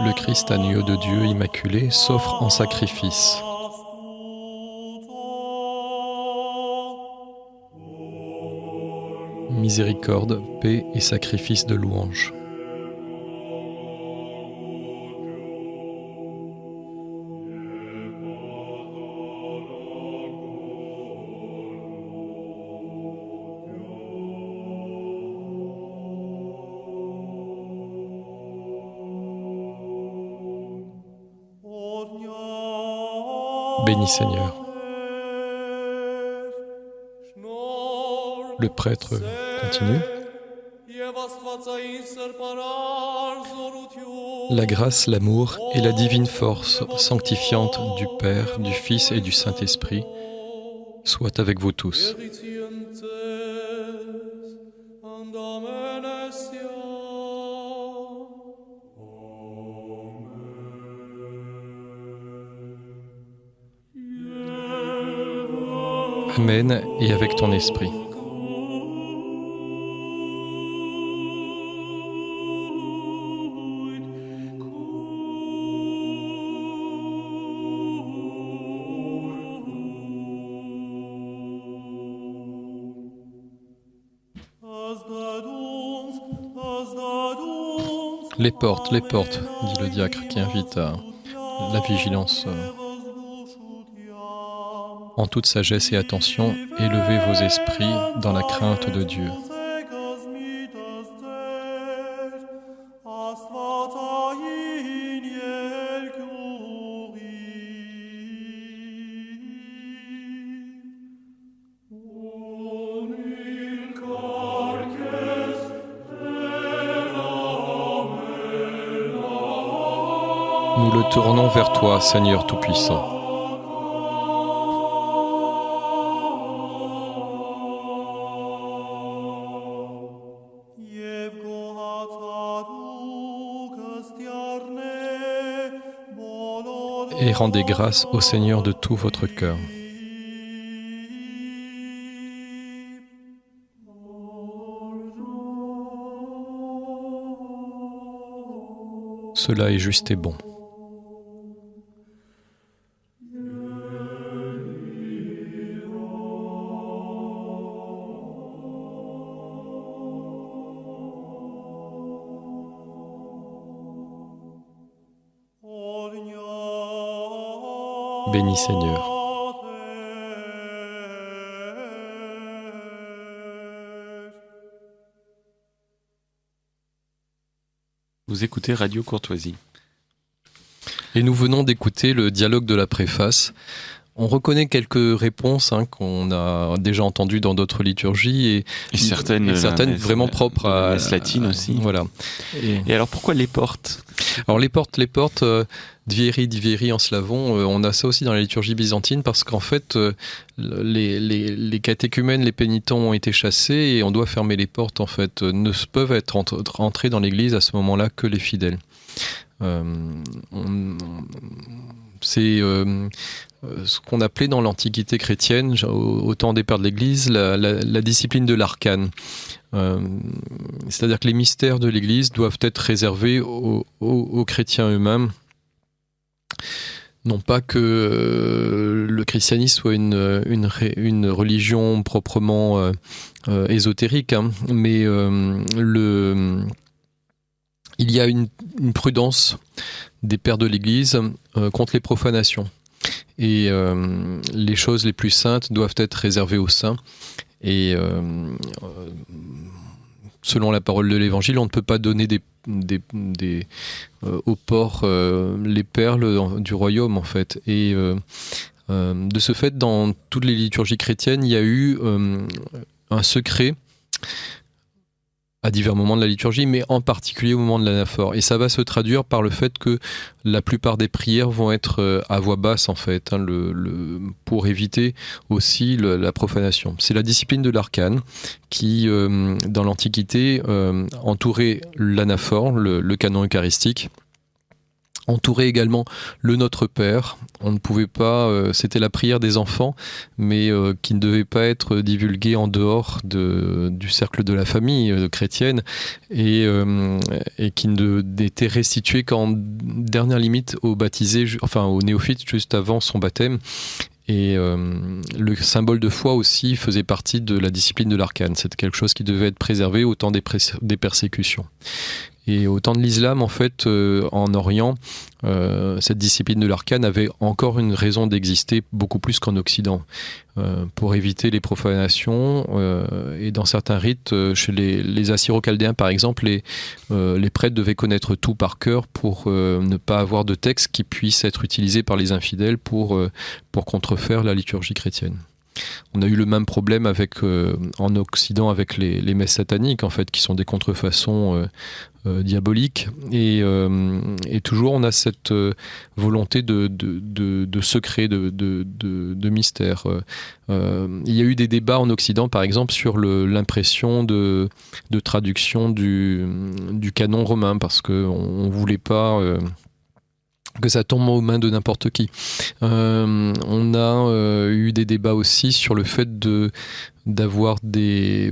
Le Christ agneau de Dieu immaculé s'offre en sacrifice. Miséricorde, paix et sacrifice de louange. Béni Seigneur. Le prêtre continue. La grâce, l'amour et la divine force sanctifiante du Père, du Fils et du Saint-Esprit soient avec vous tous. Amen, et avec ton esprit. Les portes, dit le diacre qui invite à la vigilance. En toute sagesse et attention, élevez vos esprits dans la crainte de Dieu. Nous le tournons vers toi, Seigneur Tout-Puissant. Et rendez grâce au Seigneur de tout votre cœur. Cela est juste et bon. Béni Seigneur. Vous écoutez Radio Courtoisie. Et nous venons d'écouter le dialogue de la préface. On reconnaît quelques réponses qu'on a déjà entendues dans d'autres liturgies et certaines vraiment propres à la messe latine aussi. Voilà. Et alors pourquoi les portes ? Alors les portes, Dvieri en slavon, on a ça aussi dans la liturgie byzantine parce qu'en fait les catéchumènes, les pénitents ont été chassés et on doit fermer les portes en fait. Ne peuvent être entrés dans l'église à ce moment-là que les fidèles. C'est ce qu'on appelait dans l'Antiquité chrétienne, au temps des pères de l'Église, la discipline de l'arcane. C'est-à-dire que les mystères de l'Église doivent être réservés aux chrétiens eux-mêmes. Non pas que le christianisme soit une religion proprement ésotérique, mais il y a une prudence des pères de l'Église contre les profanations. Et les choses les plus saintes doivent être réservées aux saints. Et selon la parole de l'Évangile, on ne peut pas donner aux porcs les perles du royaume, en fait. Et de ce fait, dans toutes les liturgies chrétiennes, il y a eu un secret à divers moments de la liturgie, mais en particulier au moment de l'anaphore. Et ça va se traduire par le fait que la plupart des prières vont être à voix basse, en fait, pour éviter aussi la profanation. C'est la discipline de l'arcane qui, dans l'Antiquité, entourait l'anaphore, le canon eucharistique, entourait également le Notre Père. On ne pouvait pas, c'était la prière des enfants, mais qui ne devait pas être divulguée en dehors du cercle de la famille chrétienne et qui n'était restituée qu'en dernière limite aux baptisés, enfin aux néophytes juste avant son baptême. Et le symbole de foi aussi faisait partie de la discipline de l'arcane. C'était quelque chose qui devait être préservé au temps des persécutions. Et au temps de l'islam, en fait, en Orient, cette discipline de l'arcane avait encore une raison d'exister beaucoup plus qu'en Occident, pour éviter les profanations. Et dans certains rites, chez les Assyro-Chaldéens par exemple, les prêtres devaient connaître tout par cœur pour ne pas avoir de texte qui puisse être utilisé par les infidèles pour contrefaire la liturgie chrétienne. On a eu le même problème en Occident avec les messes sataniques, en fait, qui sont des contrefaçons diaboliques. Et toujours, on a cette volonté de secret, de mystère. Il y a eu des débats en Occident, par exemple, sur l'impression de traduction du canon romain, parce qu'on ne voulait pas que ça tombe aux mains de n'importe qui. On a eu des débats aussi sur le fait d'avoir qu'il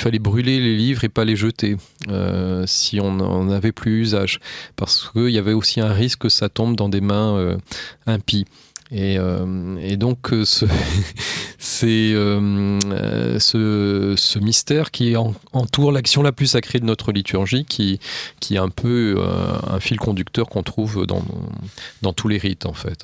fallait brûler les livres et pas les jeter si on n'en avait plus usage, parce qu'il y avait aussi un risque que ça tombe dans des mains impies. Et donc ce mystère qui entoure l'action la plus sacrée de notre liturgie, qui est un peu un fil conducteur qu'on trouve dans tous les rites, en fait.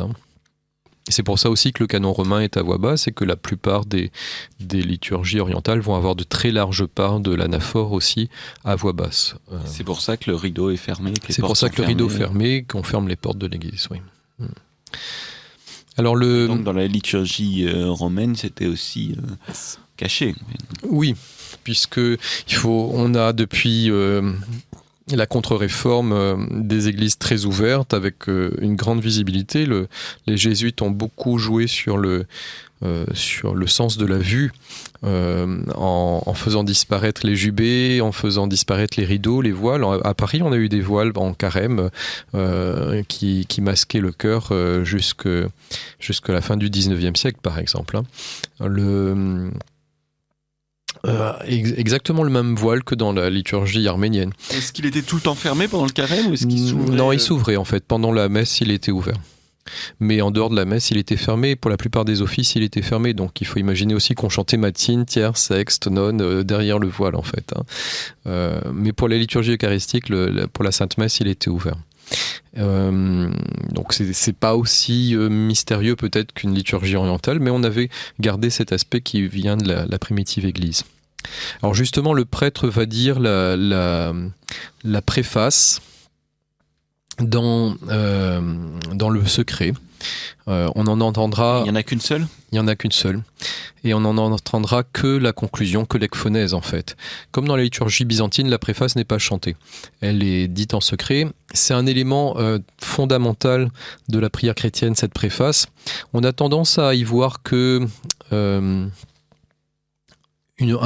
Et c'est pour ça aussi que le canon romain est à voix basse et que la plupart des liturgies orientales vont avoir de très larges parts de l'anaphore aussi à voix basse. C'est pour ça que le rideau est fermé. C'est pour ça que le rideau est fermé, qu'on ferme les portes de l'église, oui. Alors donc dans la liturgie romaine, c'était aussi caché. Oui, puisque on a depuis la contre-réforme des églises très ouvertes avec une grande visibilité. Les jésuites ont beaucoup joué sur le sens de la vue en faisant disparaître les jubés, en faisant disparaître les rideaux, les voiles. À Paris, on a eu des voiles en carême qui masquaient le chœur jusqu'à la fin du 19e siècle, par exemple. Exactement le même voile que dans la liturgie arménienne. Est-ce qu'il était tout le temps fermé pendant le carême ou est-ce qu'il s'ouvrait ? Non, il s'ouvrait en fait. Pendant la messe, il était ouvert. Mais en dehors de la messe, il était fermé. Pour la plupart des offices, il était fermé. Donc il faut imaginer aussi qu'on chantait matine, tierce, sexte, nonne derrière le voile en fait. Mais pour la liturgie eucharistique, pour la Sainte Messe, il était ouvert. Donc c'est pas aussi mystérieux peut-être qu'une liturgie orientale, mais on avait gardé cet aspect qui vient de la primitive Église. Alors justement, le prêtre va dire la préface dans le secret. On en entendra... Il n'y en a qu'une seule ? Il n'y en a qu'une seule. Et on n'en entendra que la conclusion, que l'exphonèse en fait. Comme dans la liturgie byzantine, la préface n'est pas chantée. Elle est dite en secret. C'est un élément fondamental de la prière chrétienne, cette préface. On a tendance à y voir que... un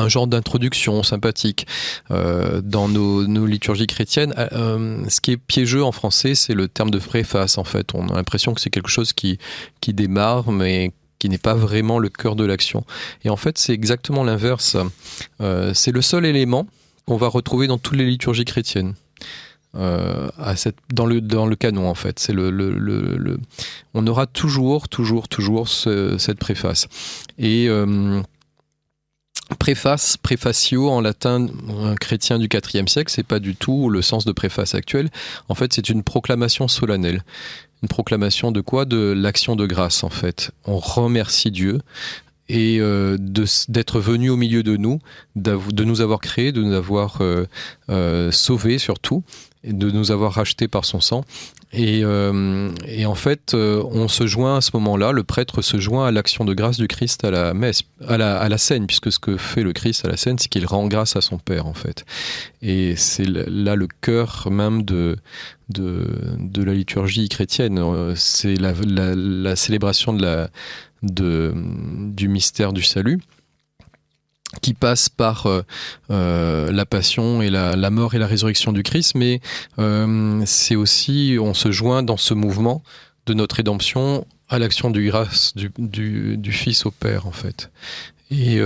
genre d'introduction sympathique dans nos liturgies chrétiennes. Ce qui est piégeux en français, c'est le terme de préface, en fait. On a l'impression que c'est quelque chose qui démarre, mais qui n'est pas vraiment le cœur de l'action. Et en fait, c'est exactement l'inverse. C'est le seul élément qu'on va retrouver dans toutes les liturgies chrétiennes. Dans le canon, en fait. C'est on aura toujours cette préface. Et... préface, préfatio en latin chrétien du IVe siècle, c'est pas du tout le sens de préface actuel. En fait, c'est une proclamation solennelle. Une proclamation de quoi ? De l'action de grâce, en fait. On remercie Dieu et d'être venu au milieu de nous, de nous avoir créés, de nous avoir sauvés surtout, et de nous avoir rachetés par son sang. Et en fait, on se joint à ce moment-là, le prêtre se joint à l'action de grâce du Christ à la messe, à la scène, puisque ce que fait le Christ à la scène, c'est qu'il rend grâce à son Père, en fait. Et c'est là le cœur même de la liturgie chrétienne. C'est la célébration du mystère du salut, qui passe par la passion et la mort et la résurrection du Christ, mais c'est aussi, on se joint dans ce mouvement de notre rédemption à l'action du grâce du Fils au Père, en fait. Et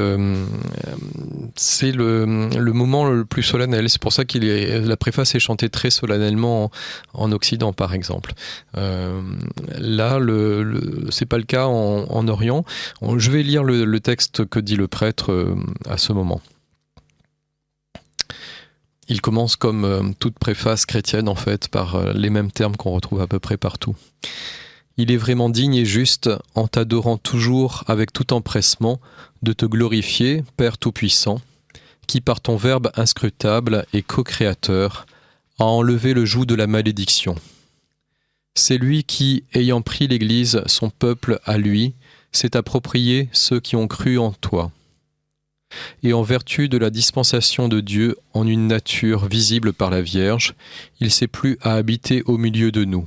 c'est le moment le plus solennel. C'est pour ça la préface est chantée très solennellement en Occident, par exemple. Là, c'est pas le cas en Orient. Je vais lire le texte que dit le prêtre à ce moment. Il commence comme toute préface chrétienne, en fait, par les mêmes termes qu'on retrouve à peu près partout. Il est vraiment digne et juste, en t'adorant toujours avec tout empressement, de te glorifier, Père Tout-Puissant, qui par ton Verbe inscrutable et co-créateur a enlevé le joug de la malédiction. C'est lui qui, ayant pris l'Église, son peuple à lui, s'est approprié ceux qui ont cru en toi. Et en vertu de la dispensation de Dieu en une nature visible par la Vierge, il s'est plu à habiter au milieu de nous.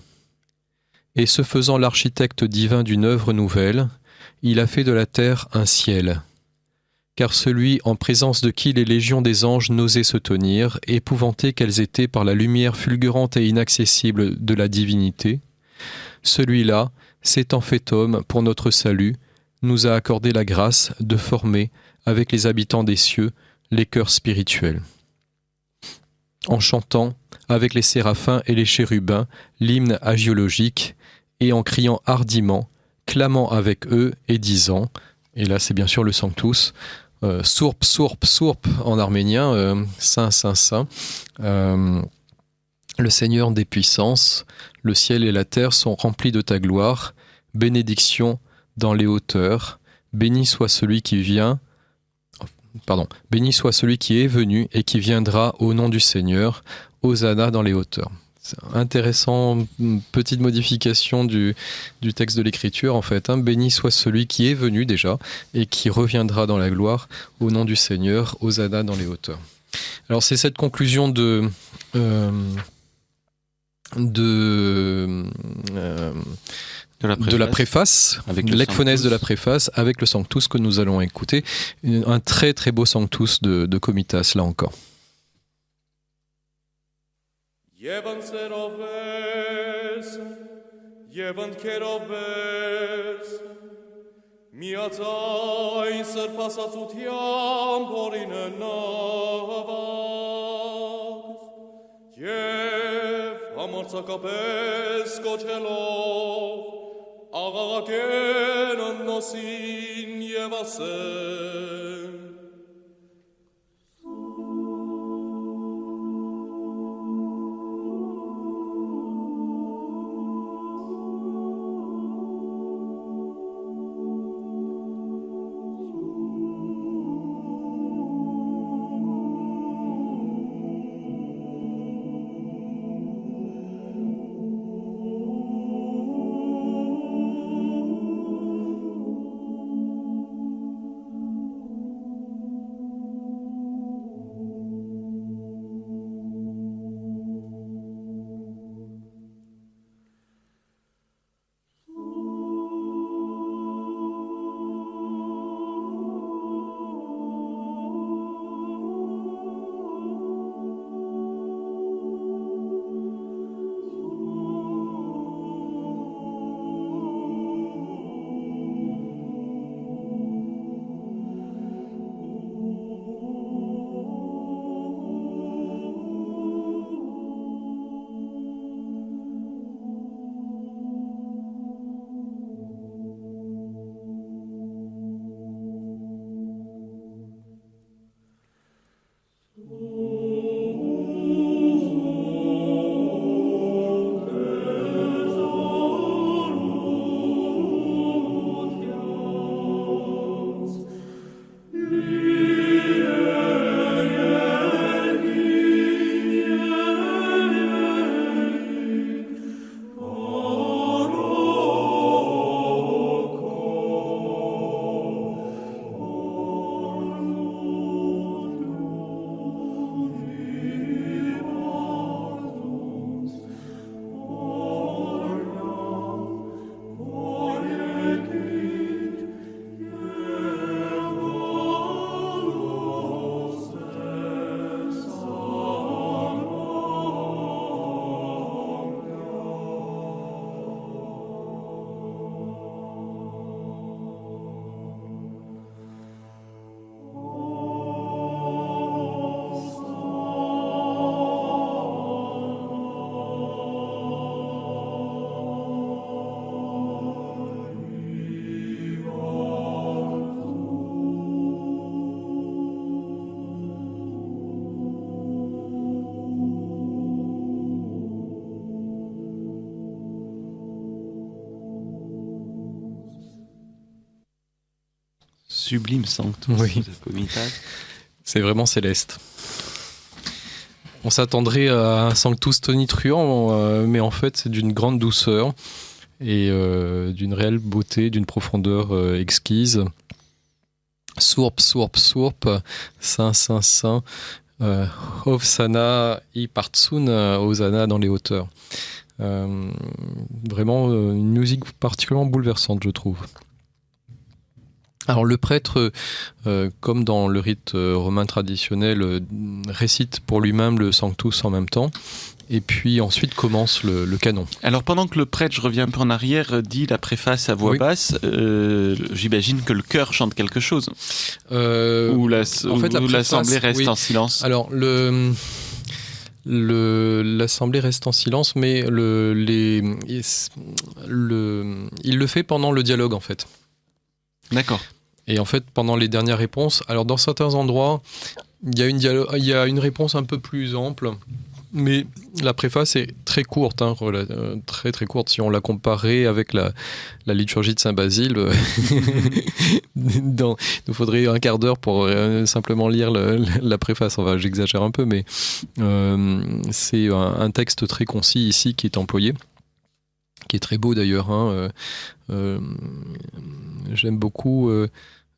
Et se faisant l'architecte divin d'une œuvre nouvelle, il a fait de la terre un ciel. Car celui en présence de qui les légions des anges n'osaient se tenir, épouvantés qu'elles étaient par la lumière fulgurante et inaccessible de la divinité, celui-là, s'étant fait homme pour notre salut, nous a accordé la grâce de former, avec les habitants des cieux, les chœurs spirituels. En chantant, avec les séraphins et les chérubins, l'hymne agiologique, et en criant hardiment, clamant avec eux et disant, et là c'est bien sûr le Sanctus, sourp, sourp, sourp en arménien, saint, saint, saint, le Seigneur des puissances, le ciel et la terre sont remplis de ta gloire, bénédiction dans les hauteurs, béni soit celui qui est venu et qui viendra au nom du Seigneur, Hosanna dans les hauteurs. C'est intéressant, petite modification du texte de l'Écriture en fait. Béni soit celui qui est venu déjà et qui reviendra dans la gloire au nom du Seigneur, Hosanna dans les hauteurs. Alors c'est cette conclusion de la préface, avec de l'ekphonèse de la préface, avec le Sanctus que nous allons écouter. Un très très beau Sanctus de Komitas, là encore. Miatai serpasatutiam porine navas, Jev amortsakapes kocelov, agagen nosin jevasen. Sublime Sanctus Oui. de Komitas. C'est vraiment céleste. On s'attendrait à un Sanctus tonitruant, mais en fait c'est d'une grande douceur et d'une réelle beauté, d'une profondeur exquise. Sourp, sourp, sourp, saint, saint, saint, Hosana i partsun, Hosanna dans les hauteurs. Vraiment une musique particulièrement bouleversante, je trouve. Alors le prêtre, comme dans le rite romain traditionnel, récite pour lui-même le Sanctus en même temps, et puis ensuite commence le canon. Alors pendant que le prêtre, je reviens un peu en arrière, dit la préface à voix basse, j'imagine que le chœur chante quelque chose. Ou l'assemblée reste en silence. Alors l'assemblée reste en silence, mais il le fait pendant le dialogue en fait. D'accord. Et en fait, pendant les dernières réponses, alors dans certains endroits, il y a une réponse un peu plus ample, mais la préface est très courte, très très courte. Si on la comparait avec la liturgie de Saint-Basile, il nous faudrait un quart d'heure pour simplement lire la préface. Enfin, j'exagère un peu, mais c'est un texte très concis ici qui est employé, qui est très beau d'ailleurs. J'aime beaucoup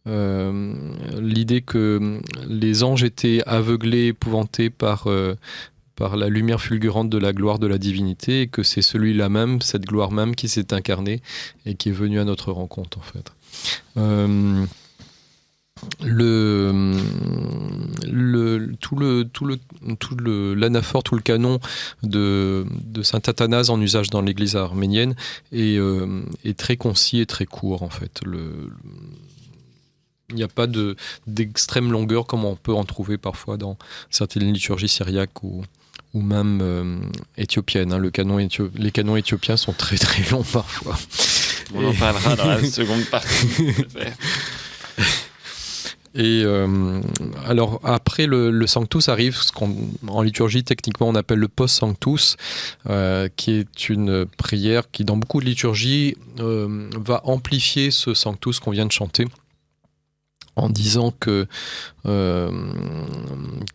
l'idée que les anges étaient aveuglés, épouvantés par la lumière fulgurante de la gloire de la divinité, et que c'est celui-là même, cette gloire même, qui s'est incarnée et qui est venu à notre rencontre, en fait. L'anaphore, tout le canon de saint Athanase en usage dans l'église arménienne est très concis et très court, en fait. Il n'y a pas d'extrême longueur comme on peut en trouver parfois dans certaines liturgies syriaques ou même éthiopiennes. Hein. Les canons éthiopiens sont très très longs parfois. On en parlera dans la seconde partie. Et alors après le Sanctus arrive ce en liturgie techniquement on appelle le post-Sanctus, qui est une prière qui dans beaucoup de liturgies va amplifier ce Sanctus qu'on vient de chanter, en disant que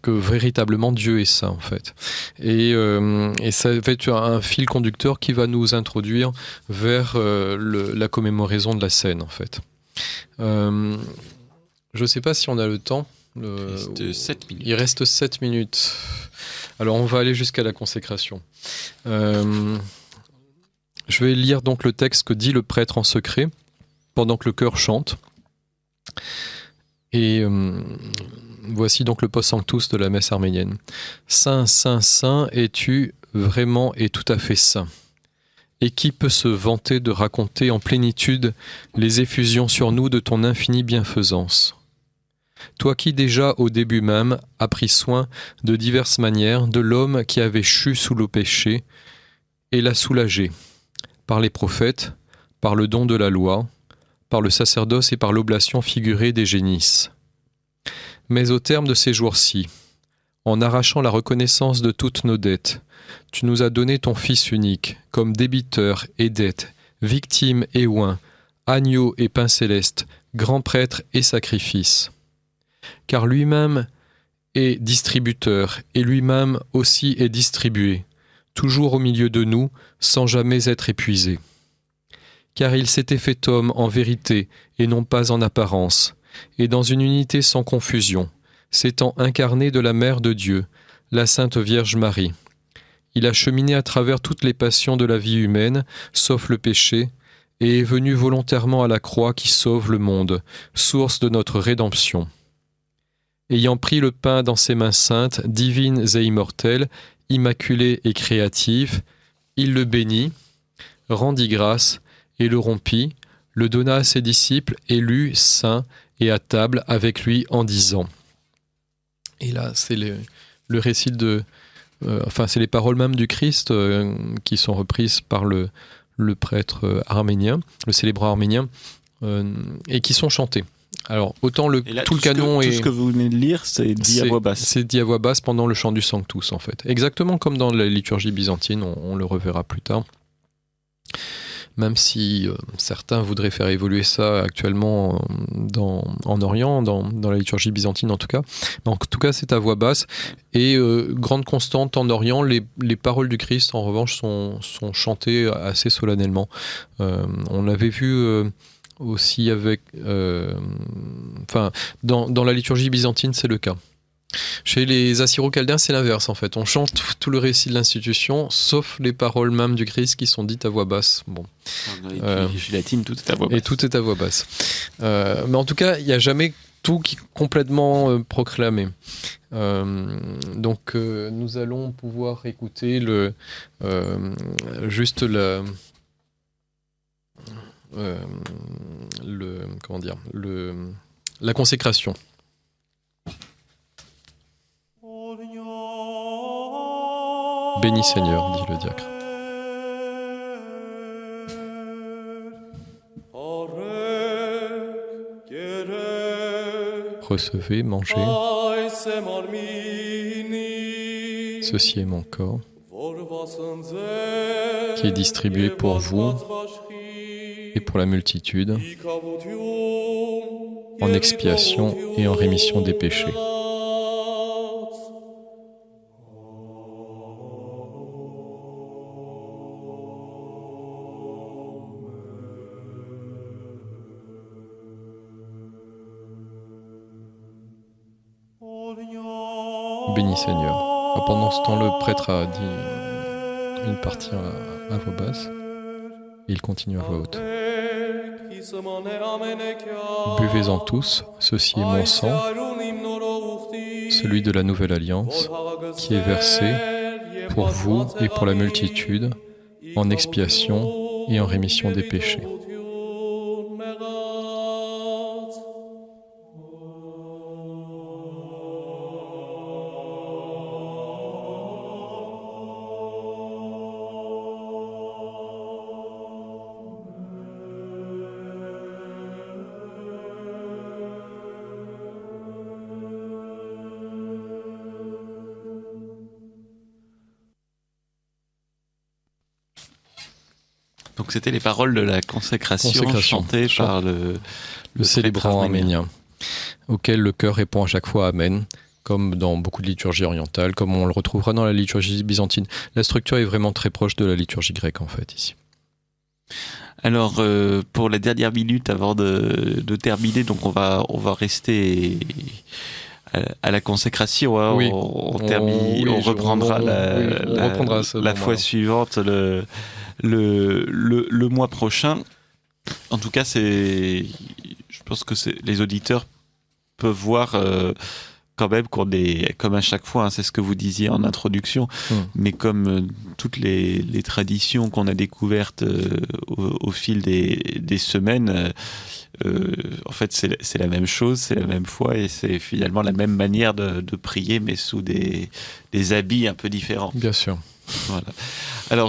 véritablement Dieu est saint, en fait. Et ça va être un fil conducteur qui va nous introduire vers la commémoraison de la scène, en fait. Je ne sais pas si on a le temps. Il reste 7 minutes. Il reste 7 minutes. Alors on va aller jusqu'à la consécration. Je vais lire donc le texte que dit le prêtre en secret pendant que le chœur chante. Et voici donc le post-sanctus de la messe arménienne. Saint, saint, saint, es-tu vraiment et tout à fait saint? Et qui peut se vanter de raconter en plénitude les effusions sur nous de ton infinie bienfaisance? Toi qui déjà au début même as pris soin de diverses manières de l'homme qui avait chu sous le péché et l'a soulagé, par les prophètes, par le don de la loi, par le sacerdoce et par l'oblation figurée des génisses. Mais au terme de ces jours-ci, en arrachant la reconnaissance de toutes nos dettes, tu nous as donné ton Fils unique, comme débiteur et dette, victime et oint, agneau et pain céleste, grand prêtre et sacrifice. Car lui-même est distributeur, et lui-même aussi est distribué, toujours au milieu de nous, sans jamais être épuisé. Car il s'était fait homme en vérité, et non pas en apparence, et dans une unité sans confusion, s'étant incarné de la Mère de Dieu, la Sainte Vierge Marie. Il a cheminé à travers toutes les passions de la vie humaine, sauf le péché, et est venu volontairement à la croix qui sauve le monde, source de notre rédemption. Ayant pris le pain dans ses mains saintes, divines et immortelles, immaculées et créatives, il le bénit, rendit grâce, et le rompit, le donna à ses disciples, élus, saints, et à table avec lui en disant. Et là, c'est le récit c'est les paroles même du Christ qui sont reprises par le prêtre arménien, le célébrant arménien, et qui sont chantées. Alors, autant tout le canon tout ce que vous venez de lire, c'est dit à voix basse. C'est dit à voix basse pendant le chant du Sanctus, en fait. Exactement comme dans la liturgie byzantine, on le reverra plus tard. Même si certains voudraient faire évoluer ça actuellement en Orient, dans la liturgie byzantine en tout cas. Mais en tout cas, c'est à voix basse. Et grande constante en Orient, les paroles du Christ, en revanche, sont chantées assez solennellement. On l'avait vu aussi avec... dans la liturgie byzantine, c'est le cas. Chez les Assyro-Chaldéens, c'est l'inverse en fait. On chante tout le récit de l'institution, sauf les paroles même du Christ qui sont dites à voix basse. Bon. Dans la liturgie latine, tout est à voix basse. Et tout est à voix basse. Mais en tout cas, il n'y a jamais tout qui est complètement proclamé. Donc, nous allons pouvoir écouter la consécration. Béni Seigneur, dit le diacre. Recevez, mangez. Ceci est mon corps, qui est distribué pour vous et pour la multitude, en expiation et en rémission des péchés. béni Seigneur. Pendant ce temps, le prêtre a dit une partie à voix basse. Et il continue à voix haute. Buvez-en tous, ceci est mon sang, celui de la nouvelle alliance, qui est versé pour vous et pour la multitude, en expiation et en rémission des péchés. Donc c'était les paroles de la consécration chantées par le célébrant arménien, auquel le chœur répond à chaque fois Amen, comme dans beaucoup de liturgies orientales, comme on le retrouvera dans la liturgie byzantine. La structure est vraiment très proche de la liturgie grecque en fait ici. Alors pour la dernière minute avant de terminer, donc on va rester à la consécration. Hein, oui. On reprendra la fois suivante. Le mois prochain. En tout cas, je pense que les auditeurs peuvent voir quand même qu'on est, comme à chaque fois, hein, c'est ce que vous disiez en introduction, mais comme toutes les traditions qu'on a découvertes au fil des semaines, en fait, c'est la même chose, c'est la même foi, et c'est finalement la même manière de prier, mais sous des habits un peu différents. Bien sûr. Voilà. Alors,